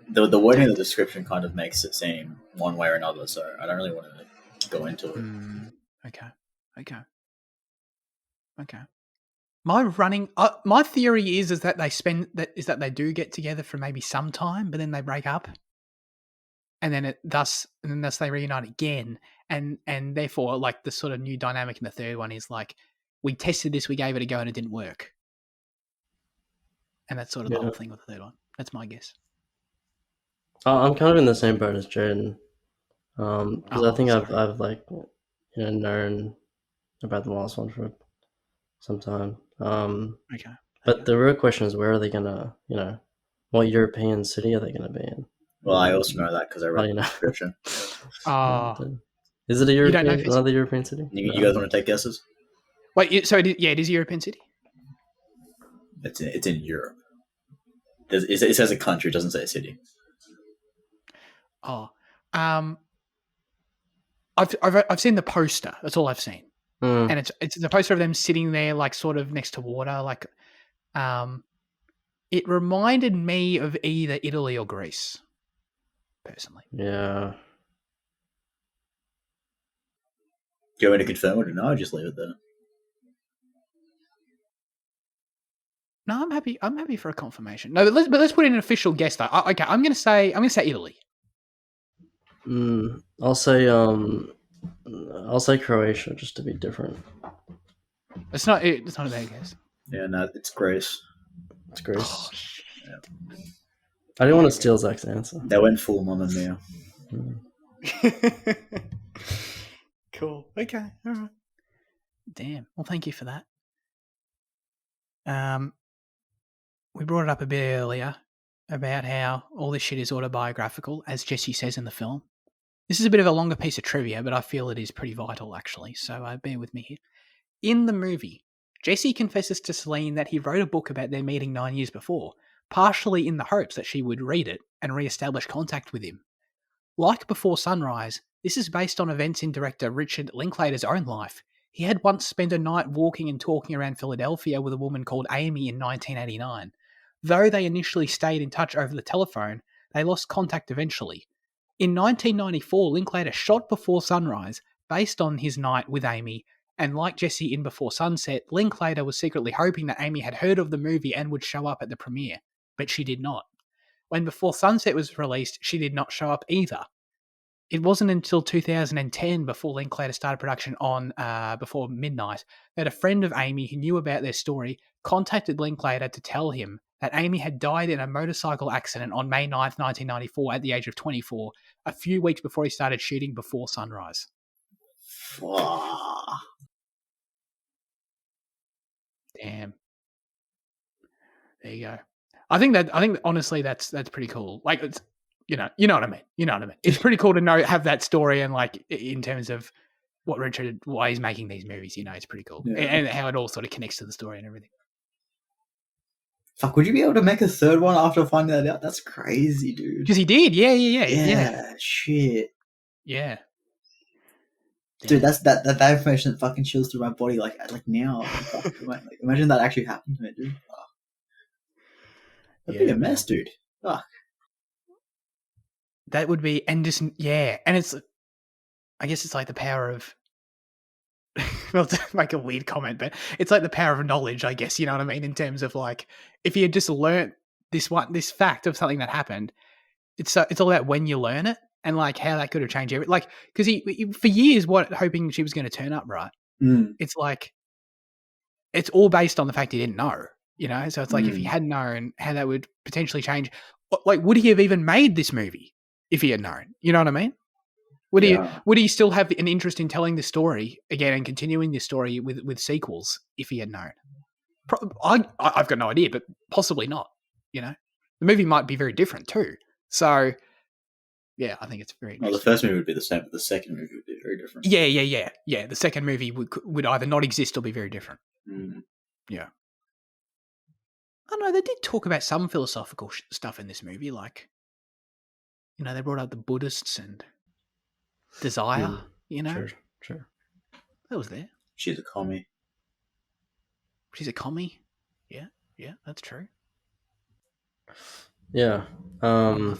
the wording of the description kind of makes it seem one way or another. So I don't really want to go into it. Okay. My theory is that they do get together for maybe some time, but then they break up, and then thus they reunite again, and therefore like the sort of new dynamic in the third one is like we tested this, we gave it a go, and it didn't work. and that's sort of the whole thing with the third one. That's my guess. I'm kind of in the same boat as Jaden, because I think I've like known about the last one for some time. Okay. But the real question is, where are they gonna, what European city are they gonna be in? Well, I also know that because I read the description. Is it another European city? You guys want to take guesses? Wait, so it is a European city? It's in Europe. It says a country, it doesn't say a city. Oh, I've seen the poster. That's all I've seen, and it's the poster of them sitting there, like sort of next to water. Like, it reminded me of either Italy or Greece, personally. Yeah. Do you want me to confirm it or no? I'll just leave it there. No, I'm happy. I'm happy for a confirmation. No, but let's put in an official guess though. Okay, I'm gonna say Italy. I'll say Croatia just to be different. It's not a bad guess. Yeah, no, it's Greece. It's Greece. Oh, yeah. I didn't want to steal Zach's answer. They went full Mamma Mia. Cool. Okay. All right. Damn. Well, thank you for that. We brought it up a bit earlier about how all this shit is autobiographical, as Jesse says in the film. This is a bit of a longer piece of trivia, but I feel it is pretty vital, actually, so bear with me here. In the movie, Jesse confesses to Celine that he wrote a book about their meeting 9 years before, partially in the hopes that she would read it and re-establish contact with him. Like Before Sunrise, this is based on events in director Richard Linklater's own life. He had once spent a night walking and talking around Philadelphia with a woman called Amy in 1989. Though they initially stayed in touch over the telephone, they lost contact eventually. In 1994, Linklater shot Before Sunrise based on his night with Amy, and like Jesse in Before Sunset, Linklater was secretly hoping that Amy had heard of the movie and would show up at the premiere, but she did not. When Before Sunset was released, she did not show up either. It wasn't until 2010, before Linklater started production on Before Midnight, that a friend of Amy who knew about their story contacted Linklater to tell him that Amy had died in a motorcycle accident on May 9th, 1994 at the age of 24, a few weeks before he started shooting Before Sunrise. Damn. There you go. I think honestly that's pretty cool. Like, it's, you know what I mean. It's pretty cool to have that story, and like in terms of why he's making these movies. It's pretty cool, and how it all sort of connects to the story and everything. Fuck, would you be able to make a third one after finding that out? That's crazy, dude. Because he did, yeah. Yeah, shit. Yeah. Dude, that information that fucking chills through my body like now. Imagine that actually happened to me, dude. Oh. That'd be a mess, dude. Fuck. That would be, and just, yeah. And it's, I guess it's like the power of, well, to make a weird comment, but it's like the power of knowledge, I guess, you know what I mean? In terms of like, if you had just learnt this fact of something that happened, it's all about when you learn it and like how that could have changed everything. Like, because he for years, hoping she was going to turn up, right? It's like, it's all based on the fact he didn't know, So it's like, if he had known how that would potentially change, like, would he have even made this movie if he had known? You know what I mean? Would he still have an interest in telling this story again and continuing this story with sequels if he had known? I've got no idea, but possibly not. The movie might be very different too. So, yeah, I think it's very interesting. Well, the first movie would be the same, but the second movie would be very different. Yeah. The second movie would either not exist or be very different. Yeah. I don't know, they did talk about some philosophical stuff in this movie, like, they brought up the Buddhists and desire, Sure. That was there. She's a commie. She's a commie? Yeah, that's true. Yeah. On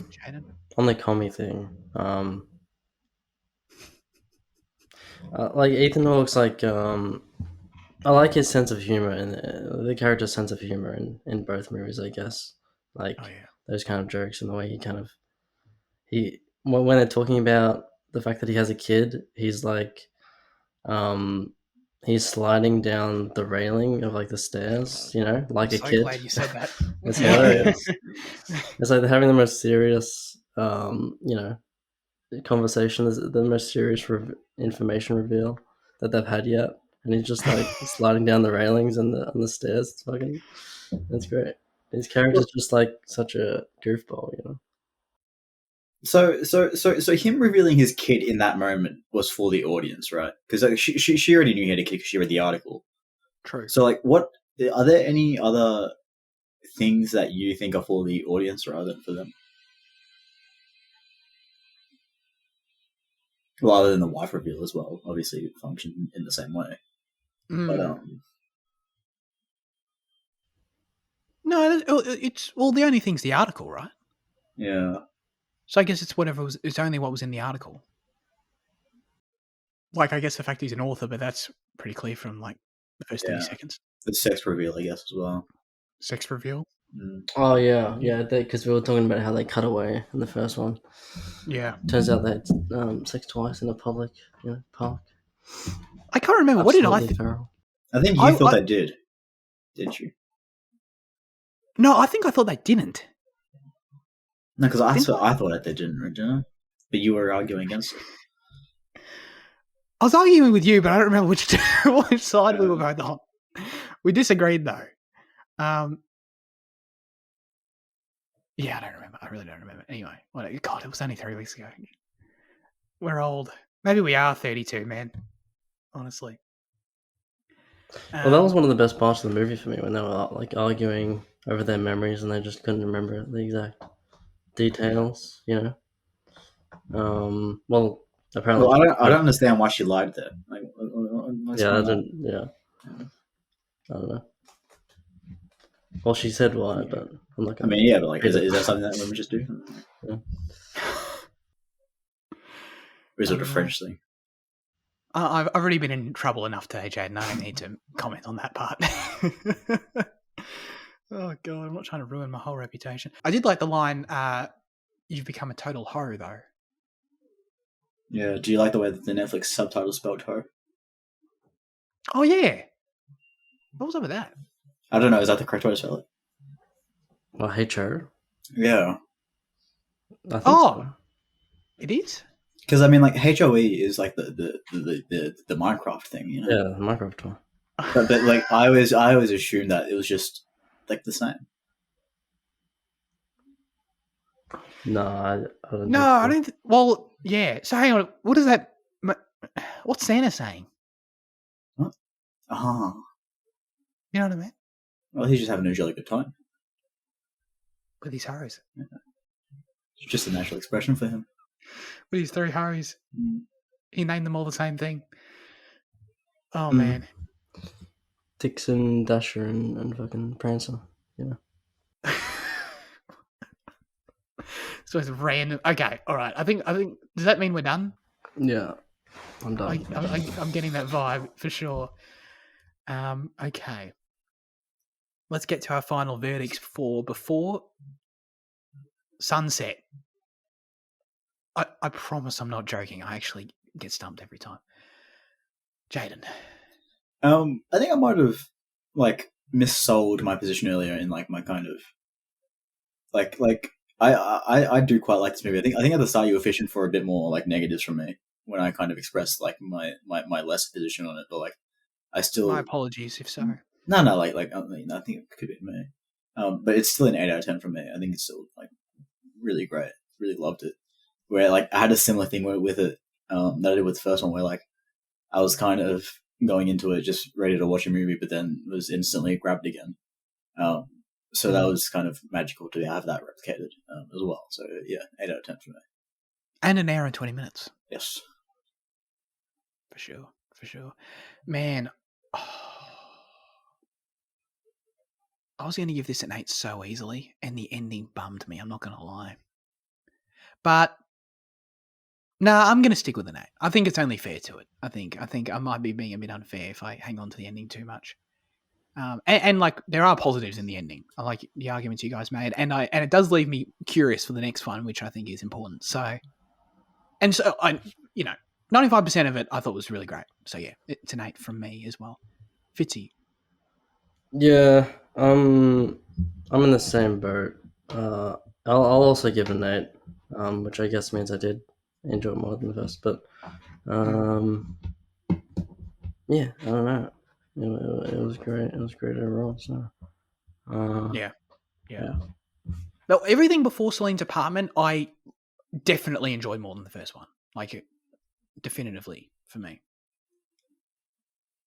the commie thing, like Ethan Hawke's like, I like his sense of humor and the character's sense of humor in both movies, I guess. Like, those kind of jokes and the way when they're talking about the fact that he has a kid, he's like, he's sliding down the railing of like the stairs, you know, like I'm a so kid. glad you said that. It's hilarious. It's like they're having the most serious, you know, conversation, is the most serious information reveal that they've had yet, and he's just like sliding down the railings and on the stairs. It's great. His character's just like such a goofball, you know. So him revealing his kid in that moment was for the audience, right? Because like, she already knew he had a kid because she read the article. True. So like, what are there any other things that you think are for the audience rather than for them? Well, other than the wife reveal as well, obviously it functioned in the same way. But no, it's the only thing's the article, right? yeah. So I guess it's only what was in the article. Like, I guess the fact he's an author, but that's pretty clear from like the first 30 seconds. The sex reveal, I guess, as well. Sex reveal. Oh yeah, because we were talking about how they cut away in the first one. Yeah. Turns out they had sex twice in a public, park. I can't remember. What did I think? I think you thought they did, didn't you? No, I think I thought they didn't. No, because I thought that they didn't, but you were arguing against it. I was arguing with you, but I don't remember which side we were both on. We disagreed though. Yeah, I don't remember. I really don't remember. Anyway, God, it was only 3 weeks ago. We're old. Maybe we are 32, man. Honestly. Well, that was one of the best parts of the movie for me, when they were like arguing over their memories and they just couldn't remember the exact details, you know. Well, apparently. Well, I don't understand why she lied there. Like, I don't know. Well, she said why, but I'm not gonna. I mean, but like, is that something that women just do? Yeah. Or is it a French thing? I've already been in trouble enough today, Jaden. I don't need to comment on that part. Oh, God, I'm not trying to ruin my whole reputation. I did like the line, "You've become a total hoe," though. Yeah, do you like the way that the Netflix subtitle spelled hoe? Oh, yeah. What was up with that? I don't know, is that the correct way to spell it? Well, H-O? Yeah. I think so. It is? Because, I mean, like, HOE is like the Minecraft thing, you know? Yeah, the Minecraft one. But like, I always assumed that it was just, like, the same. No, I don't. No, I don't. Well, yeah. So hang on. What is that? What's Santa saying? What? You know what I mean? Well, he's just having a jolly good time. With his hoes. Yeah. It's just a natural expression for him. With his 3 hoes. He named them all the same thing. Oh, man. Dixon, Dasher, and fucking Prancer, you know. So it's random. Okay, all right. I think. Does that mean we're done? Yeah, I'm done. I'm getting that vibe for sure. Okay. Let's get to our final verdicts before sunset. I promise I'm not joking. I actually get stumped every time. Jaden. I think I might have like missold my position earlier in like my kind of like I do quite like this movie. I think at the start you were fishing for a bit more like negatives from me when I kind of expressed like my less position on it, but like I still. My apologies if so. No, like I mean, I think it could be me, but it's still an 8 out of 10 from me. I think it's still like really great. Really loved it. Where like I had a similar thing with it that I did with the first one, where like I was kind of going into it just ready to watch a movie, but then was instantly grabbed again. So that was kind of magical to have that replicated as well. So yeah, 8 out of 10 for me. And an hour and 20 minutes. Yes. For sure. Man, I was going to give this an 8 so easily, and the ending bummed me, I'm not going to lie. But, I'm going to stick with an 8. I think it's only fair to it. I think I might be being a bit unfair if I hang on to the ending too much. And like, there are positives in the ending. I like the arguments you guys made, and it does leave me curious for the next one, which I think is important. So I 95% of it I thought was really great. So yeah, it's an 8 from me as well. Fitzy. Yeah, I'm in the same boat. I'll also give it an 8, which I guess means I did enjoy it more than the first. But yeah, I don't know. It was great. It was great overall. So Yeah. Well, everything before Celine's apartment, I definitely enjoyed more than the first one. Like, definitively for me.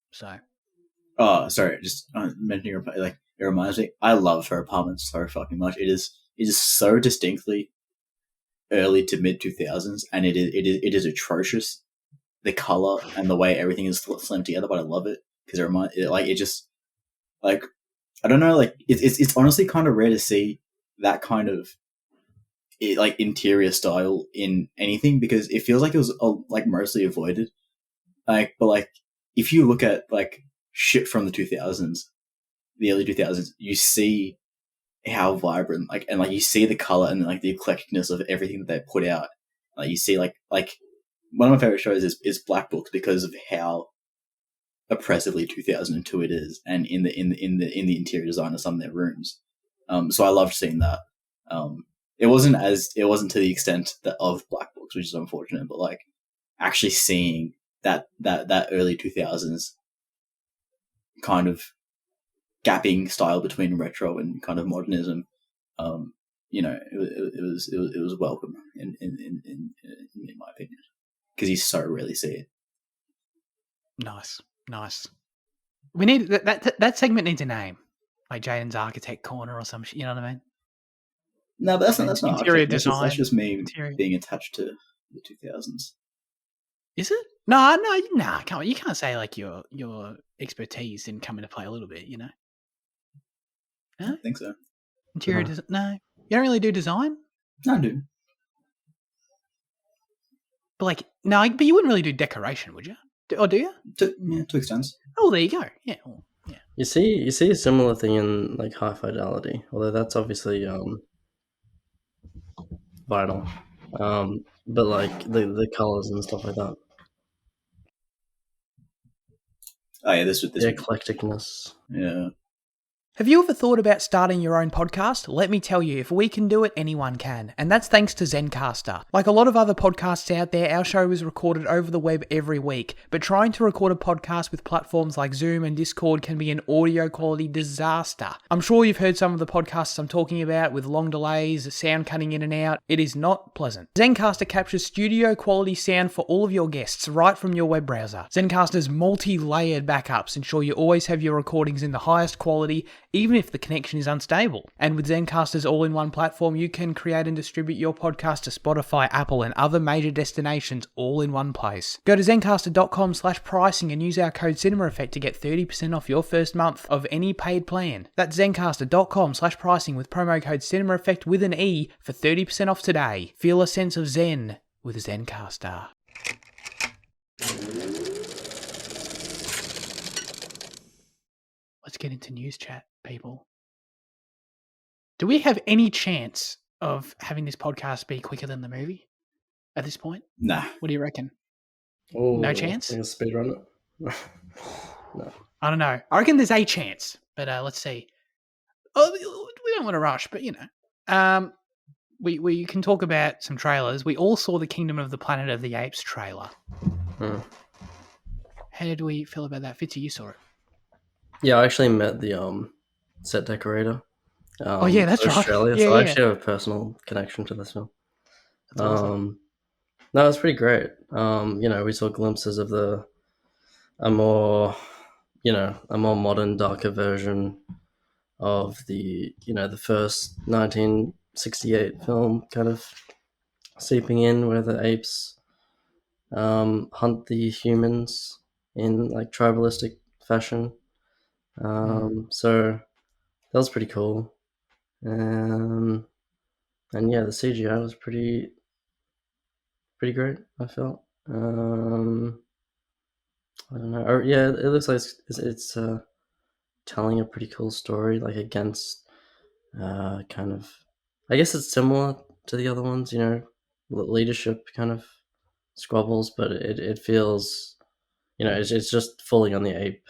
So. Oh, sorry. Just mentioning her, like, it reminds me. I love her apartment so fucking much. It is so distinctly early to mid 2000s, and it is atrocious. The color and the way everything is slammed together, but I love it because it just like I don't know, like it's honestly kind of rare to see that kind of like interior style in anything because it feels like it was like mostly avoided. Like, but like if you look at like shit from the 2000s, the early 2000s, you see how vibrant and you see the color and like the eclecticness of everything that they put out. Like you see like one of my favorite shows is Black Books because of how oppressively 2002 it is, and in the interior design of some of their rooms. So I loved seeing that. It wasn't to the extent of Black Books, which is unfortunate, but like actually seeing that early 2000s kind of gapping style between retro and kind of modernism, it was welcome in my opinion because you so rarely see it. Nice. We need that segment needs a name, like Jaden's Architect Corner or some shit. You know what I mean? No, but that's not interior design. That's just me being attached to the 2000s. Is it? No, come on. You can't say like your expertise didn't come into play a little bit. You know? No? I don't think so. Interior design? No, you don't really do design. No, I do. But like, no, but you wouldn't really do decoration, would you? Or do you? To extents. Oh, there you go. Yeah. Yeah. You see a similar thing in like High Fidelity, although that's obviously vinyl. But like the colors and stuff like that. Oh yeah, this the eclecticness. Yeah. Have you ever thought about starting your own podcast? Let me tell you, if we can do it, anyone can. And that's thanks to Zencaster. Like a lot of other podcasts out there, our show is recorded over the web every week. But trying to record a podcast with platforms like Zoom and Discord can be an audio quality disaster. I'm sure you've heard some of the podcasts I'm talking about with long delays, sound cutting in and out. It is not pleasant. Zencaster captures studio quality sound for all of your guests right from your web browser. Zencaster's multi-layered backups ensure you always have your recordings in the highest quality, even if the connection is unstable. And with Zencaster's all-in-one platform, you can create and distribute your podcast to Spotify, Apple, and other major destinations all in one place. Go to Zencaster.com/pricing and use our code CinemaEffect to get 30% off your first month of any paid plan. That's Zencaster.com/pricing with promo code CinemaEffect with an E for 30% off today. Feel a sense of Zen with Zencaster. Let's get into news chat, people. Do we have any chance of having this podcast be quicker than the movie at this point? Nah. What do you reckon? Oh, no chance? I'm gonna speed run it. No. I don't know. I reckon there's a chance, but let's see. Oh, we don't want to rush, but you know, we can talk about some trailers. We all saw the Kingdom of the Planet of the Apes trailer. How did we feel about that? Fitzy, you saw it. Yeah, I actually met the set decorator. Oh yeah, that's Australia, right. Yeah, so I actually have a personal connection to this film. That's awesome. No, it's pretty great. We saw glimpses of a more modern, darker version of the first 1968 film, kind of seeping in where the apes hunt the humans in like tribalistic fashion. So that was pretty cool. And yeah, the CGI was pretty great, I felt. I don't know. Yeah, it looks like it's telling a pretty cool story, like against kind of, I guess it's similar to the other ones, leadership kind of squabbles, but it feels, it's just falling on the ape,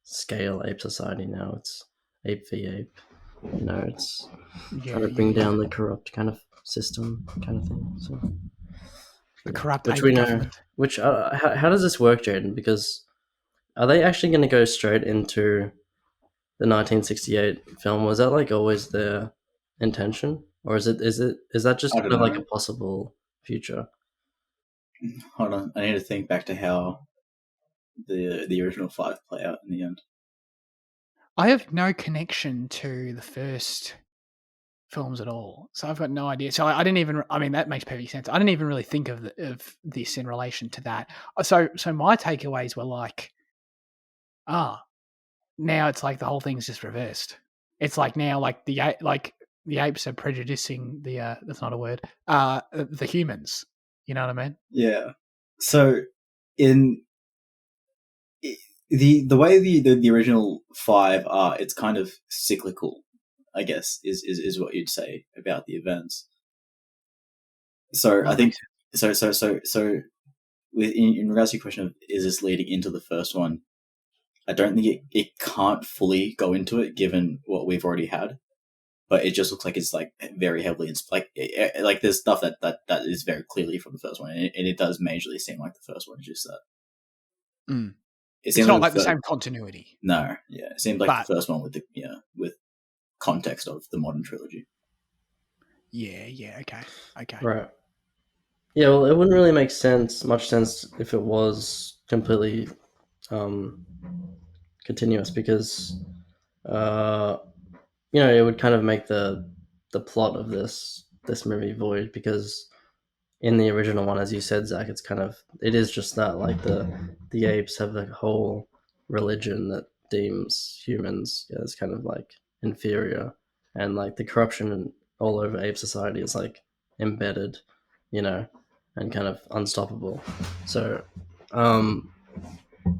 scale, ape society now. It's ape v ape. It's trying to bring down the corrupt kind of system kind of thing. So the corrupt which ape we know. government. Which how does this work, Jaden? Because are they actually going to go straight into the 1968 film? Was that like always their intention, or is that just kind of like a possible future? Hold on, I need to think back to how the original 5 play out in the end. I have no connection to the first films at all, so I've got no idea. So I didn't even. I mean, that makes perfect sense. I didn't even really think of this in relation to that. So my takeaways were like, now it's like the whole thing's just reversed. It's like now, like the apes are prejudicing the that's not a word. The humans. You know what I mean? Yeah. So in the way the original 5 are, it's kind of cyclical, I guess, is what you'd say about the events. So I think so in regards to your question of is this leading into the first one, I don't think it can't fully go into it given what we've already had, but it just looks like it's like very heavily like there's stuff that is very clearly from the first one, and it does majorly seem like the first one. It's just that it's not like the same continuity. No, yeah, it seems like the first one with with context of the modern trilogy. Yeah, okay, right. Yeah, well, it wouldn't really make much sense if it was completely continuous, because it would kind of make the plot of this movie void, because in the original one, as you said, Zach, it is just that, like the apes have a whole religion that deems humans as kind of like inferior, and like the corruption all over ape society is like embedded, and kind of unstoppable. So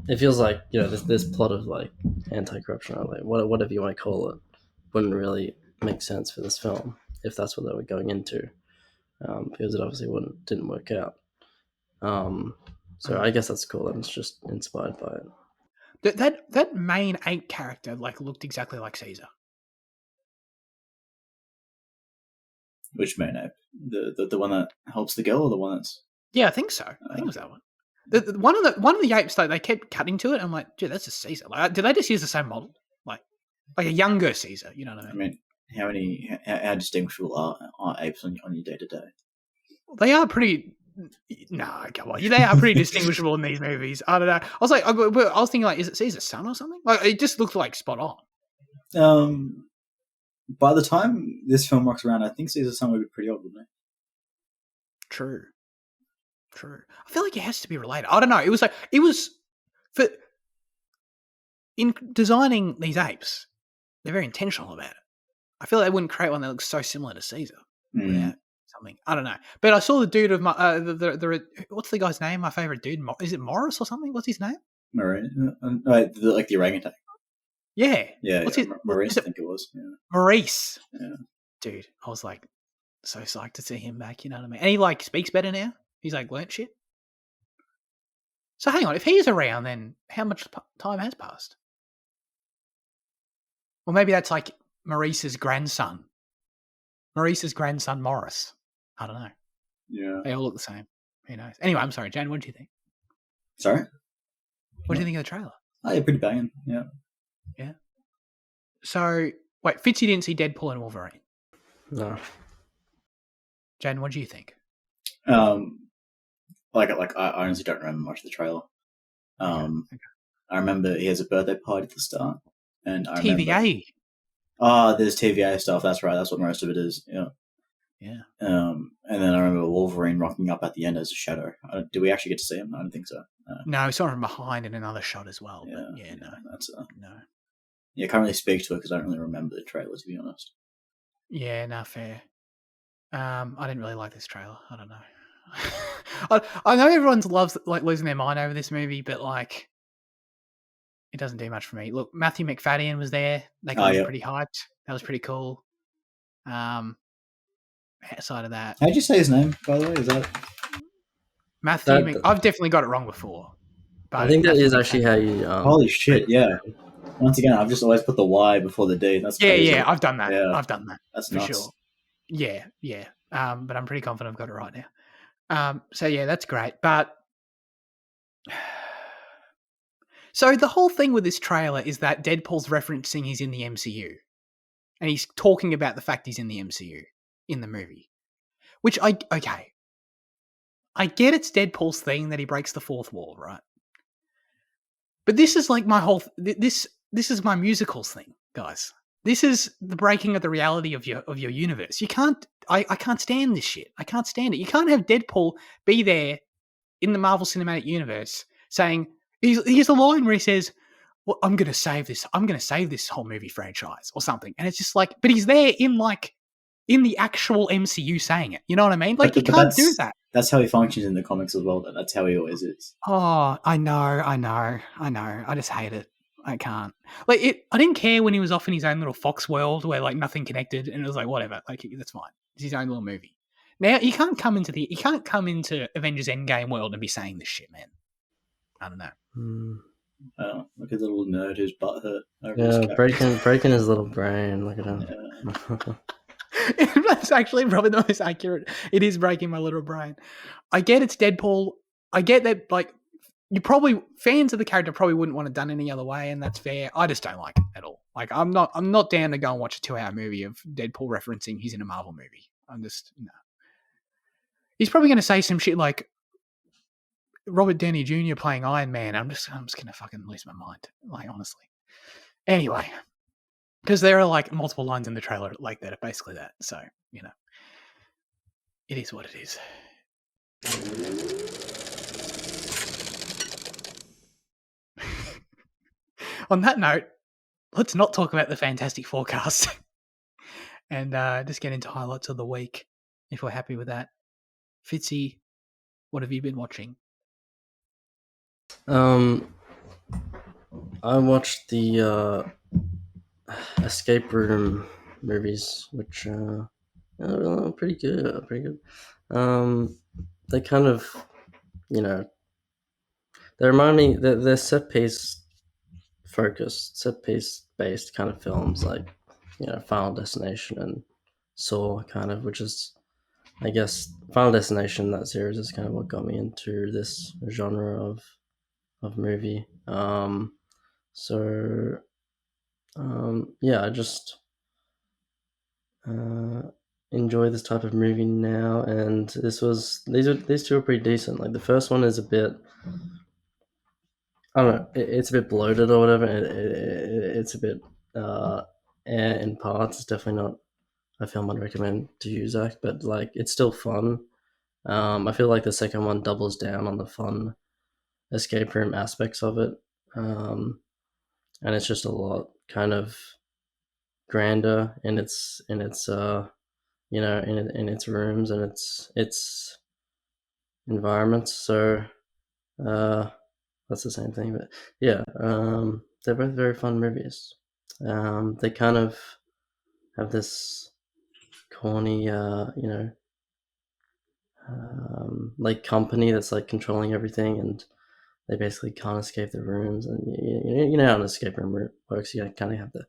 it feels like this plot of like anti-corruption, or like whatever you want to call it, wouldn't really make sense for this film if that's what they were going into, because it obviously didn't work out. So I guess that's cool, and it's just inspired by it. That main ape character like looked exactly like Caesar. Which main ape? The one that helps the girl, or the one that's? Yeah, I think so. I think it was that one. One of the apes, though, they kept cutting to it. I'm like, dude, that's a Caesar. Like, did they just use the same model, like a younger Caesar? You know what I mean? I mean, how distinguishable are apes on your day to day? They are pretty. No, come on, they are pretty distinguishable in these movies. I don't know. I was thinking, like, is it Caesar's son or something? Like, it just looked like spot on. By the time this film rocks around, I think Caesar's son would be pretty old, wouldn't he? True. I feel like it has to be related. I don't know. It was for in designing these apes, they're very intentional about it. I feel like they wouldn't create one that looks so similar to Caesar without something. I don't know. But I saw the dude of my what's the guy's name? My favorite dude, is it Morris or something? What's his name? Maurice, like the orangutan. Yeah. Maurice, I think it was. Yeah. Maurice. Yeah. Dude, I was like so psyched to see him back. You know what I mean? And he like speaks better now. He's like learnt shit. So hang on, if he's around, then how much time has passed? Well, maybe that's like Maurice's grandson. Maurice's grandson, Morris. I don't know. Yeah. They all look the same. Who knows? Anyway, I'm sorry, Jane, what did you think? Sorry? What do you think of the trailer? Oh, yeah, pretty banging, yeah. Yeah. So, wait, Fitzy didn't see Deadpool and Wolverine? No. Jane, what do you think? I honestly don't remember much of the trailer. Okay. I remember he has a birthday party at the start, and I TVA. There's TVA stuff. That's right. That's what most of it is. Yeah. Yeah. And then I remember Wolverine rocking up at the end as a shadow. Do we actually get to see him? I don't think so. No, we saw him from behind in another shot as well. Yeah. But yeah, no. That's no. Yeah, I can't really speak to it because I don't really remember the trailer, to be honest. Yeah, no, fair. I didn't really like this trailer. I don't know. I know everyone loves like losing their mind over this movie, but like, it doesn't do much for me. Look, Matthew McFadden was there. They got me pretty hyped. That was pretty cool. Outside of that, how'd you say his name, by the way? Is that Matthew, I've definitely got it wrong before. But I think that is actually how you. Holy shit! Yeah. Once again, I've just always put the Y before the D. That's crazy. Yeah, I've done that. Yeah. I've done that. That's for nuts. Sure. Yeah. But I'm pretty confident I've got it right now. So yeah, that's great. But so the whole thing with this trailer is that Deadpool's referencing he's in the MCU. And he's talking about the fact he's in the MCU in the movie. Which I get it's Deadpool's thing that he breaks the fourth wall, right? But this is like my whole this is my musicals thing, guys. This is the breaking of the reality of your universe. You can't I can't stand this shit. I can't stand it. You can't have Deadpool be there in the Marvel Cinematic Universe saying here's a line where he says, well, I'm gonna save this whole movie franchise or something. And it's just like, but he's there in the actual MCU saying it. You know what I mean? Like, you can't do that. That's how he functions in the comics as well. That's how he always is. Oh, I know. I just hate it. I can't. Like, I didn't care when he was off in his own little Fox world where like nothing connected, and it was like whatever. Like, that's fine. It's his own little movie. Now you can't come into Avengers Endgame world and be saying this shit, man. I don't know. Oh, look at the little nerd whose butt hurt. Yeah, breaking his little brain. Look at him. Yeah. That's actually probably the most accurate. It is breaking my little brain. I get it's Deadpool. I get that, like, fans of the character probably wouldn't want it done any other way, and that's fair. I just don't like it at all. Like, I'm not down to go and watch a 2-hour movie of Deadpool referencing he's in a Marvel movie. I'm just no. He's probably going to say some shit like Robert Downey Jr. playing Iron Man. I'm just going to fucking lose my mind. Like, honestly. Anyway. Because there are like multiple lines in the trailer like that are basically that. So, you know, it is what it is. On that note, let's not talk about the Fantastic Forecast and just get into highlights of the week if we're happy with that. Fitzy, what have you been watching? I watched the escape room movies, which are pretty good. They kind of, they remind me that they're set piece based kind of films, like Final Destination and Saw, kind of, which is, I guess, Final Destination, that series is kind of what got me into this genre of movie. I just enjoy this type of movie now, and these two are pretty decent. Like, the first one is a bit, I don't know, it's a bit bloated or whatever. It's a bit in parts. It's definitely not a film I'd recommend to you, Zach, but like, it's still fun. I feel like the second one doubles down on the fun escape room aspects of it, and it's just a lot kind of grander in its in its rooms and its environments. So that's the same thing, but yeah, they're both very fun movies. They kind of have this corny like company that's like controlling everything, and they basically can't escape the rooms. And you know how an escape room works. You kind of have to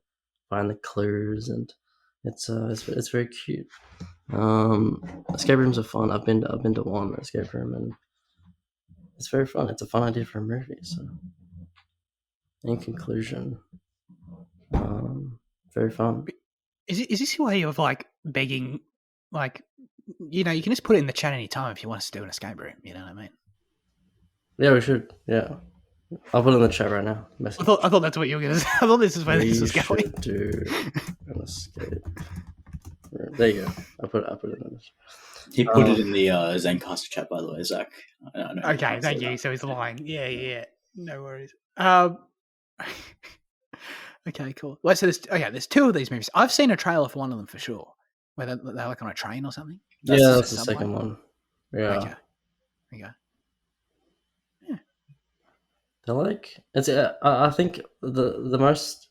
find the clues, and it's very cute. Escape rooms are fun. I've been to one escape room, and it's very fun. It's a fun idea for a movie. So, in conclusion, very fun. Is this your way of like begging, like, you can just put it in the chat anytime if you want us to do an escape room. You know what I mean? Yeah, we should. Yeah, I'll put it in the chat right now. I thought that's what you were going to say. I thought this is where this was going. We should do an escape room. There you go. I put it in the chat. He put it in the Zencaster chat, by the way, Zach. Okay, thank you. So he's lying. Yeah. No worries. Okay, cool. Well, so there's two of these movies. I've seen a trailer for one of them for sure, where they're like on a train or something. That's the second one. Yeah. Okay. Yeah. They're like, it's. I think the most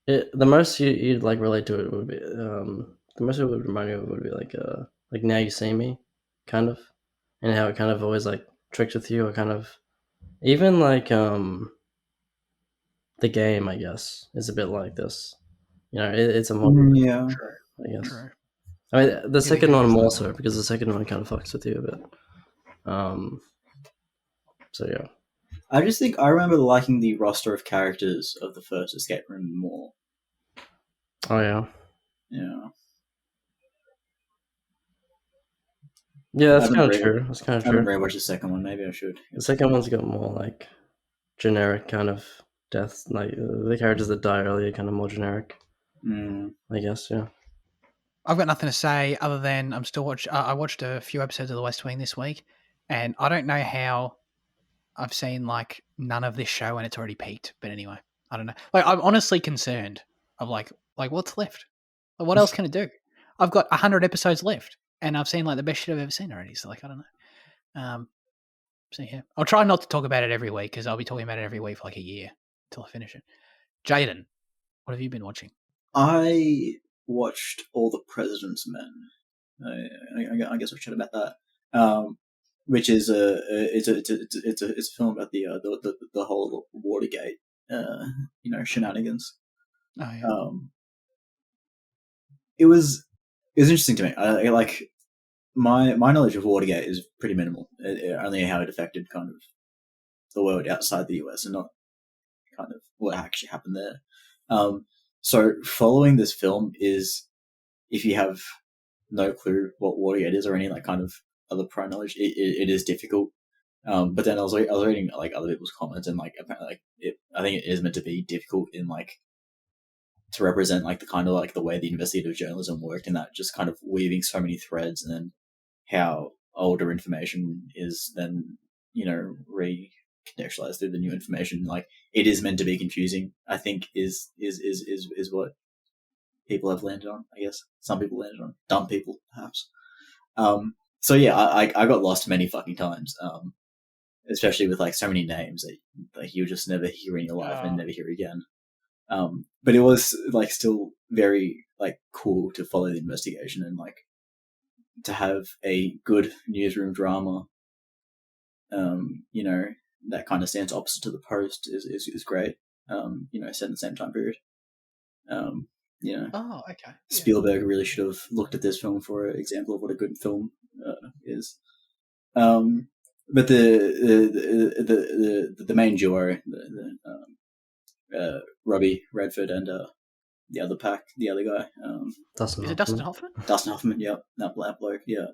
you'd like relate to it would be the most it would remind you of would be like Now You See Me, kind of, and how it kind of always like tricks with you, or kind of even like the game, I guess, is a bit like this. You know, it's a more Yeah. True. I guess. True. I mean, the second game one is more like so, because the second one kind of fucks with you a bit. So yeah. I just think I remember liking the roster of characters of the first escape room more. Oh yeah. Yeah. Yeah, that's kind of true. That's kind of I haven't true. rewatched the second one. Maybe I should. The second one's got more like generic kind of deaths. Like the characters that die early are kind of more generic. I guess. Yeah. I've got nothing to say other than I'm still I watched a few episodes of The West Wing this week, and I don't know how I've seen like none of this show and it's already peaked. But anyway, I don't know. Like I'm honestly concerned of like what's left. Like, what else can it do? I've got 100 episodes left, and I've seen like the best shit I've ever seen already. So like I don't know. So yeah, I'll try not to talk about it every week because I'll be talking about it every week for like a year until I finish it. Jaden, what have you been watching? I watched All the President's Men. I guess we'll chat about that. Which is it's a film about the whole Watergate shenanigans. Oh yeah. It was interesting to me. I like my knowledge of Watergate is pretty minimal. Only how it affected kind of the world outside the US and not kind of what actually happened there. So following this film is, if you have no clue what Watergate is or any like kind of other prior knowledge, it is difficult. But then I was reading like other people's comments, and like apparently like I think it is meant to be difficult in like to represent like the kind of like the way the investigative journalism worked, and that just kind of weaving so many threads, and then how older information is then recontextualized through the new information. Like it is meant to be confusing, I think is what people have landed on. I guess some people landed on, dumb people perhaps. So yeah, I got lost many fucking times. Especially with like so many names that like you'll just never hear in your life and never hear again. But it was like still very like cool to follow the investigation and like to have a good newsroom drama. That kind of stands opposite to the Post is great. Set in the same time period. Oh, okay. Spielberg really should have looked at this film for an example of what a good film is. But the main duo, Robbie Redford and the other guy. Dustin Is it Dustin Hoffman? Dustin Hoffman, yeah, that bloke, yeah.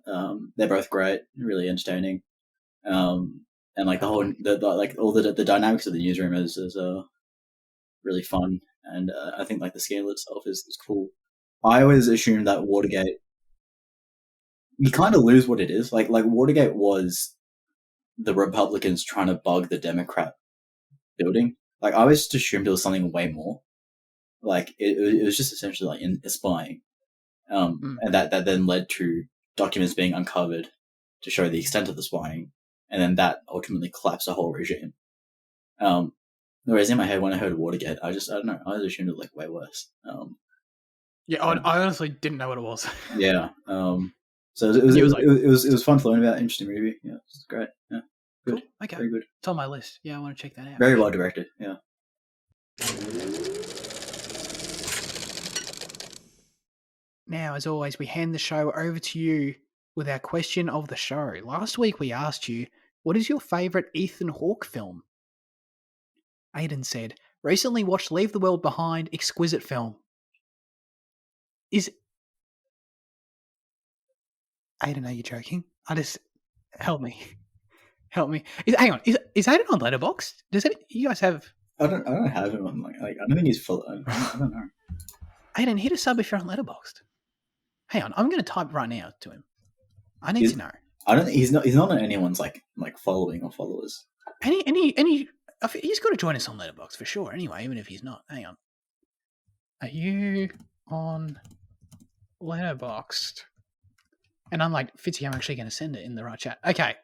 They're both great, really entertaining. And like all the dynamics of the newsroom is really fun, and I think like the scale itself is cool. I always assumed that Watergate, you kind of lose what it is. Like Watergate was the Republicans trying to bug the Democrat building. Like I always just assumed it was something way more. Like it was just essentially like spying, and that then led to documents being uncovered to show the extent of the spying, and then that ultimately collapsed the whole regime. Whereas in my head, when I heard Watergate, I don't know, I assumed it was like way worse. I honestly didn't know what it was. Yeah. So it was fun to learn about. Interesting movie. Yeah, it's great. Yeah. Good. Cool. Okay. Very good. It's on my list. Yeah, I want to check that out. Very well directed. Yeah. Now, as always, we hand the show over to you with our question of the show. Last week we asked you, what is your favourite Ethan Hawke film? Aiden said, recently watched Leave the World Behind, exquisite film. Aiden, are you joking? Help me. Hang on, is Aiden on Letterboxd? You guys have... I don't have him on, like I don't think he's full. I don't know. Aiden, hit a sub if you're on Letterboxd. Hang on, I'm going to type right now to him. I need to know. I don't think he's not on anyone's like following or followers. He's got to join us on Letterboxd for sure. Anyway, even if he's not, hang on. Are you on Letterboxd? And I'm like, Fitzy, I'm actually going to send it in the right chat. Okay,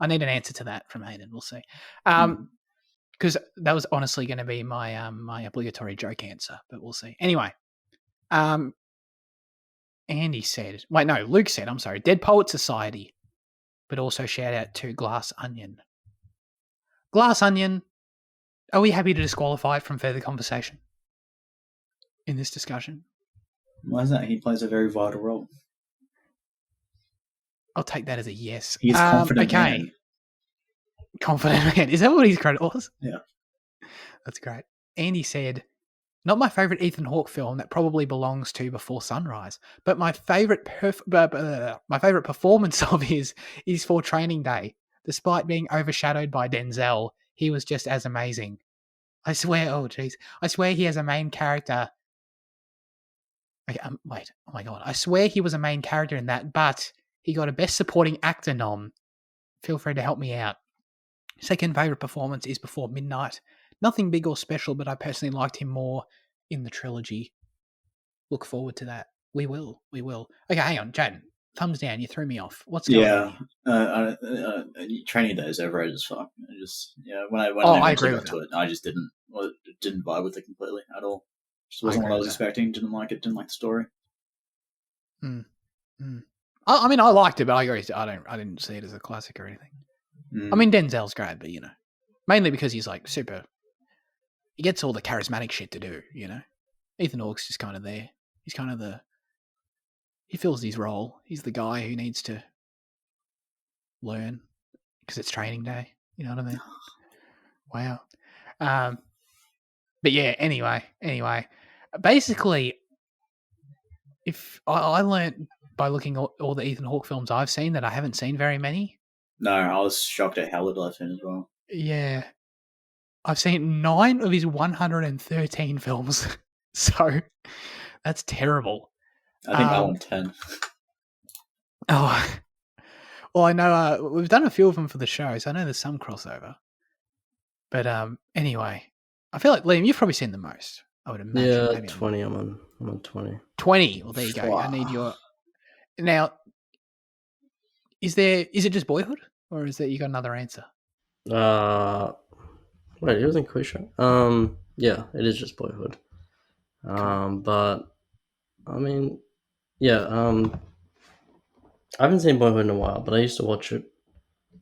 I need an answer to that from Hayden. We'll see. Because that was honestly going to be my my obligatory joke answer, but we'll see. Anyway, Luke said, I'm sorry, Dead Poet Society. but also shout out to Glass Onion. Glass Onion, are we happy to disqualify it from further conversation in this discussion? Why is that? He plays a very vital role. I'll take that as a yes. He's confident man. Confident man. Is that what his credit was? Yeah. That's great. Andy said, not my favourite Ethan Hawke film, that probably belongs to Before Sunrise, but my favourite performance of his is for Training Day. Despite being overshadowed by Denzel, he was just as amazing. I swear, I swear he has a main character. Okay, wait, oh my god. I swear he was a main character in that, but he got a Best Supporting Actor nom. Feel free to help me out. Second favourite performance is Before Midnight. Nothing big or special, but I personally liked him more in the trilogy. Look forward to that. We will. Okay, hang on, Jaden. Thumbs down. You threw me off. What's going on here? Training Day is overrated as fuck. When I agree got to it, I just didn't vibe with it completely at all. Just wasn't what I was expecting. Didn't like it. Didn't like the story. I mean, I liked it, but I agree. I didn't see it as a classic or anything. I mean, Denzel's great, but mainly because he's like super. He gets all the charismatic shit to do. Ethan Hawke's just kind of there. He's kind of he fills his role. He's the guy who needs to learn because it's Training Day. You know what I mean? Wow. But yeah. Anyway. Basically, if I learned by looking at all the Ethan Hawke films I've seen that I haven't seen very many. No, I was shocked at how little I've seen as well. Yeah. I've seen 9 of his 113 films. So that's terrible. I think I want 10. Oh. Well, I know we've done a few of them for the show, so I know there's some crossover. But anyway, I feel like, Liam, you've probably seen the most, I would imagine. Yeah, maybe 20. I'm on 20. 20. Well, there you go. I need your... Now, is it just Boyhood? Or is that you got another answer? Wait, it wasn't quiz show. Yeah, it is just Boyhood. But I mean, yeah. I haven't seen Boyhood in a while, but I used to watch it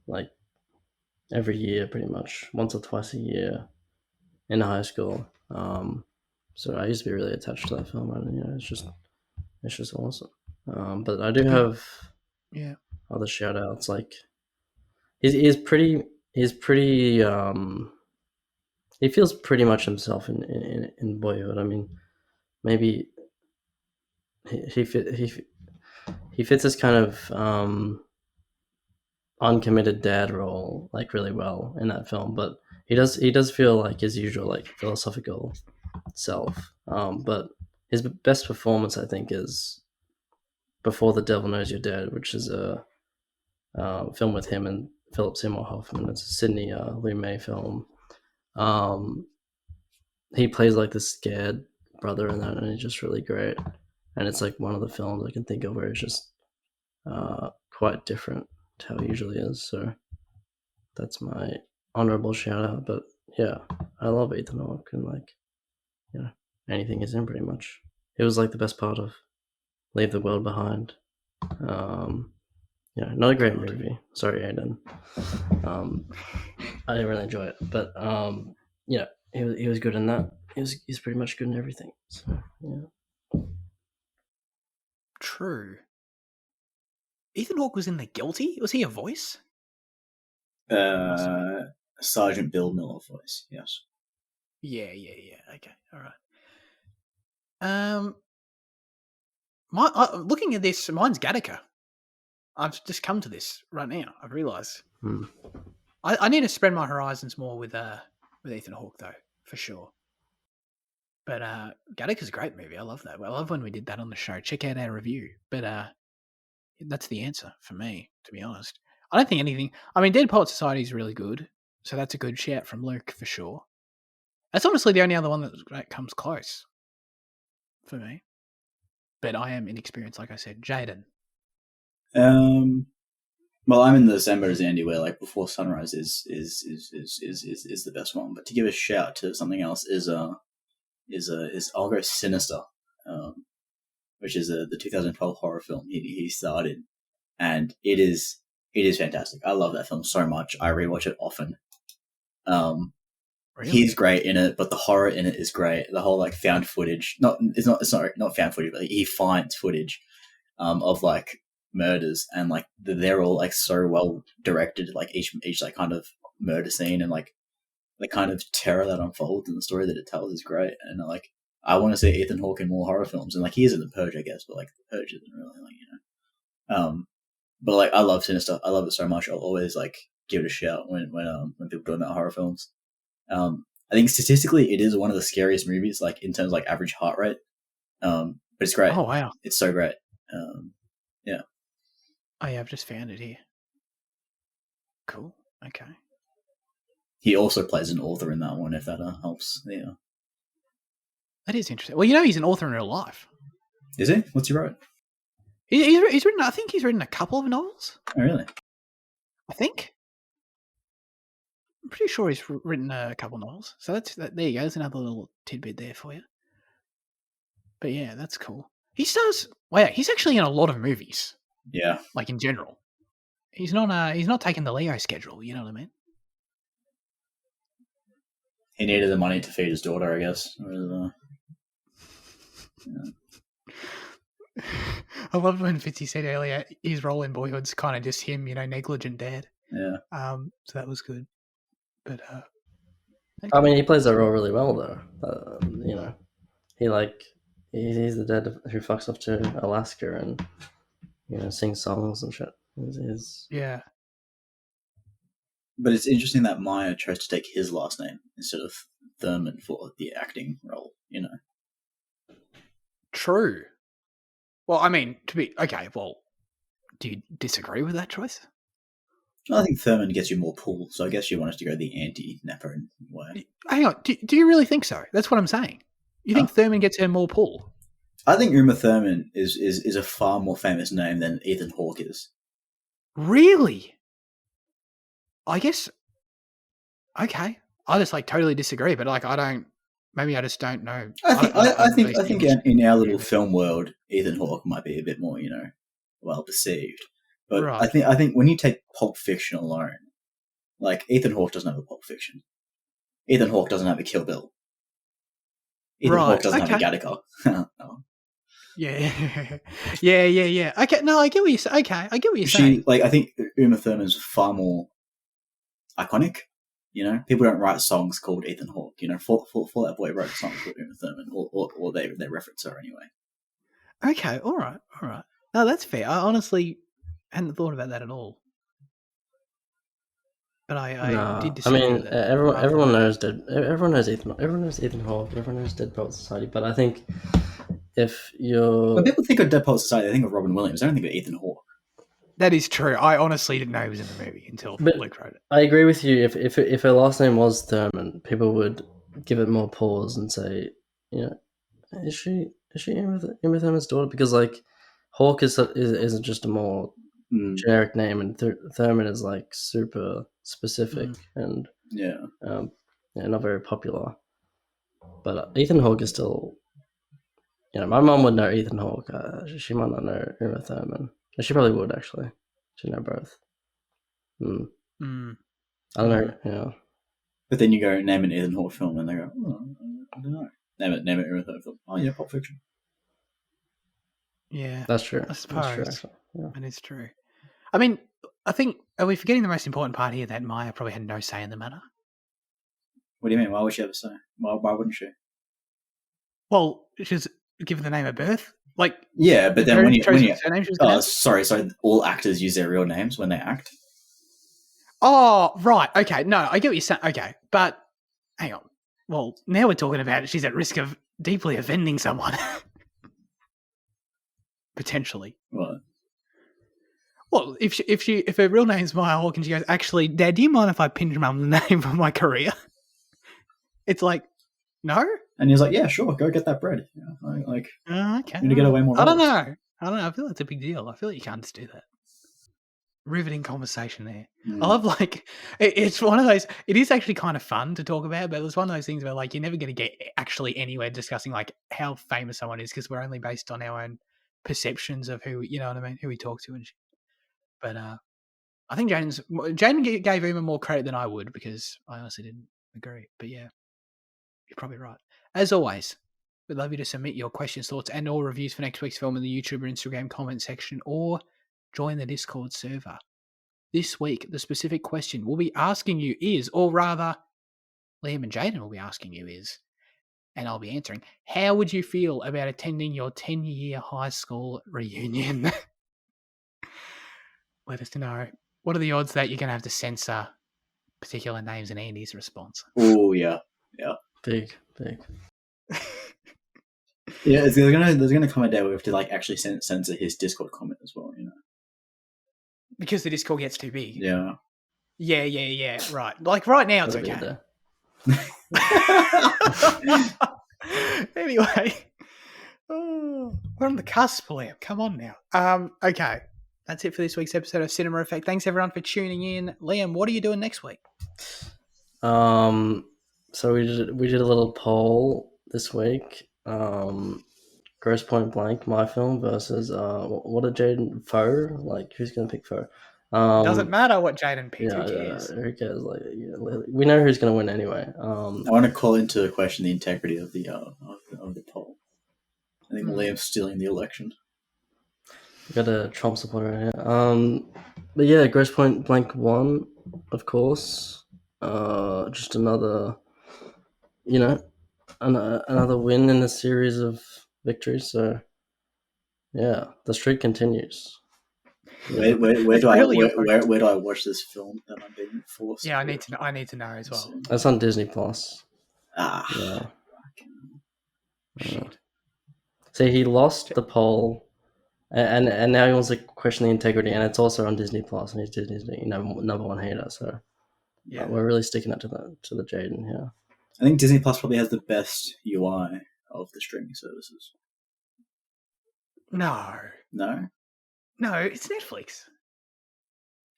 like every year, pretty much once or twice a year in high school. So I used to be really attached to that film, and it's just awesome. But I do have other shout outs. Like he's pretty. He feels pretty much himself in Boyhood. I mean, maybe he fits this kind of uncommitted dad role like really well in that film, but he does feel like his usual like philosophical self. But his best performance, I think, is Before the Devil Knows You're Dead, which is a film with him and Philip Seymour Hoffman. It's a Sidney Lumet film. He plays like the scared brother in that, and he's just really great. And it's like one of the films I can think of where it's just quite different to how he usually is. So that's my honorable shout out. But yeah, I love Ethan Hawke, and like, anything he's in pretty much. It was like the best part of Leave the World Behind. Not a great movie. Sorry, Aiden. I didn't really enjoy it, but he was good in that. He's pretty much good in everything. So yeah. True. Ethan Hawke was in The Guilty. Was he a voice? Sergeant Bill Miller voice. Yes. Yeah. Okay. All right. Looking at this, mine's Gattaca. I've just come to this right now. I've realised. I need to spread my horizons more with Ethan Hawke though, for sure. But Gattaca's a great movie. I love that. I love when we did that on the show. Check out our review. But that's the answer for me, to be honest. I don't think anything. I mean, Dead Poet Society is really good, so that's a good shout from Luke for sure. That's honestly the only other one that comes close for me. But I am inexperienced, like I said. Jaden. Well, I'm in the same boat as Andy, where like Before Sunrise is the best one. But to give a shout to something else is I'll go Sinister, which is the 2012 horror film he starred in, and it is It is fantastic. I love that film so much. I rewatch it often. Really? He's great in it, but the horror in it is great. The whole like found footage, not found footage, but he finds footage of like murders, and like they're all like so well directed. Like each like kind of murder scene, and like the kind of terror that unfolds in the story that it tells is great. And like I want to see Ethan Hawke in more horror films, and like he is in The Purge, I guess, but like The Purge isn't really like, you know. But like I love Sinister. I love it so much. I'll always like give it a shout when people talk about horror films. I think statistically it is one of the scariest movies, like in terms of like average heart rate. But it's great. Oh wow, it's so great. Yeah. Oh yeah, I've just found it here. Cool. Okay. He also plays an author in that one, if that helps. Yeah. That is interesting. Well, you know, he's an author in real life. Is he? What's he wrote? He's written. I think he's written a couple of novels. Oh, really? I think. I'm pretty sure he's written a couple of novels. So there you go. There's another little tidbit there for you. But yeah, that's cool. He stars. Well, yeah, he's actually in a lot of movies. Yeah. Like in general, he's not taking the Leo schedule. You know what I mean? He needed the money to feed his daughter, I guess. Yeah. I love when Fitzy said earlier his role in Boyhood's kind of just him, you know, negligent dad. Yeah. So that was good. But okay. I mean, he plays that role really well, though. You know, he's the dad who fucks off to Alaska and, you know, sings songs and shit. Yeah. But it's interesting that Maya chose to take his last name instead of Thurman for the acting role, you know. True. Well, I mean, do you disagree with that choice? I think Thurman gets you more pull, so I guess you want us to go the anti-Napper way. Hang on, do you really think so? That's what I'm saying. You think Thurman gets her more pull? I think Uma Thurman is a far more famous name than Ethan Hawke is. Really? I guess. Okay, I just like totally disagree, but like I don't. Maybe I just don't know. I think in our little film world, Ethan Hawke might be a bit more, you know, well perceived. But right. I think when you take Pulp Fiction alone, like Ethan Hawke doesn't have a Pulp Fiction. Ethan Hawke doesn't have a Kill Bill. Ethan Hawke doesn't have a Gattaca. No. Yeah. Okay, no, I get what you're saying. Okay, I get what you're saying. Like, I think Uma Thurman's far more iconic. You know, people don't write songs called Ethan Hawke. You know, Fall Out Boy wrote songs called Uma Thurman, or they reference her anyway. Okay, all right. No, that's fair. I honestly hadn't thought about that at all. But I did disagree. I mean, everyone knows everyone knows Ethan Hawke. Everyone knows Dead Poets Society. But I think if you're when people think of Dead Poets Society, they think of Robin Williams. I don't think of Ethan Hawke. That is true. I honestly didn't know he was in the movie until Luke wrote it. I agree with you. If her last name was Thurman, people would give it more pause and say, you know, is she Uma Thurman's daughter? Because like Hawke isn't just a more generic name, and Thurman is like super specific and not very popular. But Ethan Hawke is still, you know, my mom would know Ethan Hawke. She might not know Uma Thurman. She probably would, actually. She'd know both. I don't know, yeah. But then you go, name an Ethan Hawke film, and they go, I don't know. Name it Uma Thurman film. Oh, yeah, Pulp Fiction. Yeah. That's true. I suppose. That's true, yeah. That is true. I mean, I think, are we forgetting the most important part here, that Maya probably had no say in the matter? What do you mean? Why would she have a say? Why wouldn't she? Well, she's given the name of birth. Like, yeah, but then when you sorry, all actors use their real names when they act. Oh, right. Okay, no, I get what you're saying. Okay, but hang on. Well, now we're talking about she's at risk of deeply offending someone, potentially. What? Well, if her real name's Maya Hawke and she goes, actually, Dad, do you mind if I pinch Mum's name for my career? It's like, no. And he's like, yeah, sure, go get that bread. You know, like, okay. You're going to get away more. I don't know. I feel that's a big deal. I feel like you can't just do that. Riveting conversation there. I love, like, it's one of those, it is actually kind of fun to talk about, but it's one of those things where, like, you're never going to get actually anywhere discussing, like, how famous someone is, because we're only based on our own perceptions of who, you know what I mean, who we talk to and shit. But I think Jaden gave Uma more credit than I would because I honestly didn't agree. But yeah, you're probably right. As always, we'd love you to submit your questions, thoughts, and or reviews for next week's film in the YouTube or Instagram comment section, or join the Discord server. This week, the specific question we'll be asking you is, or rather, Liam and Jaden will be asking you is, and I'll be answering, how would you feel about attending your 10-year high school reunion? Let us know. What are the odds that you're going to have to censor particular names in Andy's response? Oh, yeah. Big. Yeah, there's gonna come a day where we have to like actually censor his Discord comment as well, Because the Discord gets too big. Yeah. Yeah. Right. Like right now, it's okay. Anyway, we're on the cusp, Liam. Come on now. Okay. That's it for this week's episode of Cinema Effect. Thanks everyone for tuning in. Liam, what are you doing next week? So we did a little poll this week. Gross Point Blank, my film versus what did Jaden Foe? Like, who's gonna pick Foe? Doesn't matter what Jaden picked. Yeah, who cares? who cares? Like, we know who's gonna win anyway. I want to call into question the integrity of the poll. I think Liam's stealing the election. Got a Trump supporter right here. But yeah, Gross Point Blank won, of course. Just another, another win in a series of victories. So yeah, the streak continues. Where do I watch this film that I'm being forced? Yeah, I need to know as well. That's on Disney Plus. Yeah. Shit. See, he lost the poll. And now he wants to question the integrity, and it's also on Disney Plus, and he's Disney's number one hater. So yeah, we're really sticking that to the Jaden here. I think Disney Plus probably has the best UI of the streaming services. No, it's Netflix.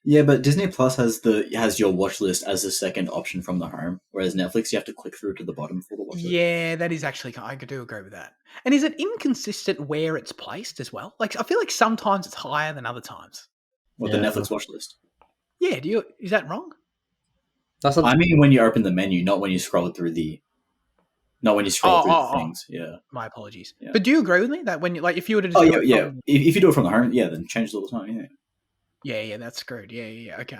Yeah, but Disney Plus has your watch list as the second option from the home, whereas Netflix you have to click through to the bottom for the watch list. Yeah, that is actually, I do agree with that. And is it inconsistent where it's placed as well? Like, I feel like sometimes it's higher than other times. The Netflix watch list? Yeah, is that wrong? I mean when you open the menu, not when you scroll through the things. Yeah. My apologies. Yeah. But do you agree with me that when if you were to just if you do it from the home, then change it all the time, Yeah, that's screwed. Yeah. Okay.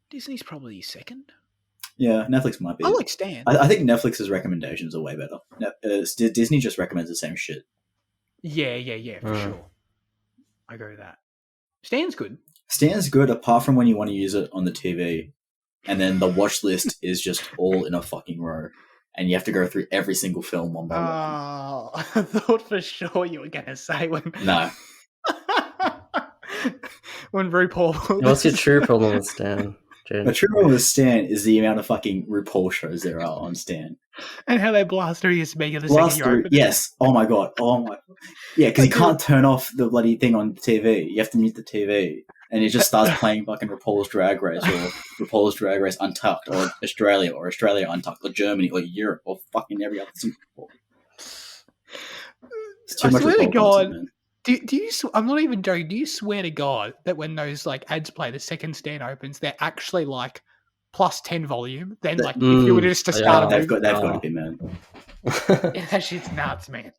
Disney's probably second. Yeah, Netflix might be. I like Stan. I think Netflix's recommendations are way better. Disney just recommends the same shit. Yeah, for sure. I agree with that. Stan's good. Stan's good apart from when you want to use it on the TV, and then the watch list is just all in a fucking row, and you have to go through every single film one by one. Oh, I thought for sure you were going to say when... No. When RuPaul... What's your true problem with Stan? The true problem with Stan is the amount of fucking RuPaul shows there are on Stan. And how they blast through your speaker the blast second you open it. Yes. Oh my god. Yeah, because you can't turn off the bloody thing on the TV. You have to mute the TV. And it just starts playing fucking RuPaul's Drag Race or RuPaul's Drag Race Untucked or Australia Untucked or Germany or Europe or fucking every other thing. It's too much swear to RuPaul God, content, do you? I'm not even joking. Do you swear to God that when those like ads play, the second Stan opens, they're actually like plus 10 volume? Then like if you were just to start, they've got to be, man. Yeah, that shit's nuts, man.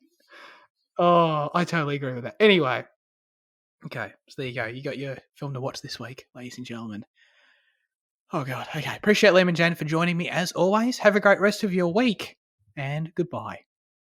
Oh, I totally agree with that. Anyway, okay, so there you go. You got your film to watch this week, ladies and gentlemen. Oh God, okay. Appreciate Liam and Jan for joining me as always. Have a great rest of your week, and goodbye.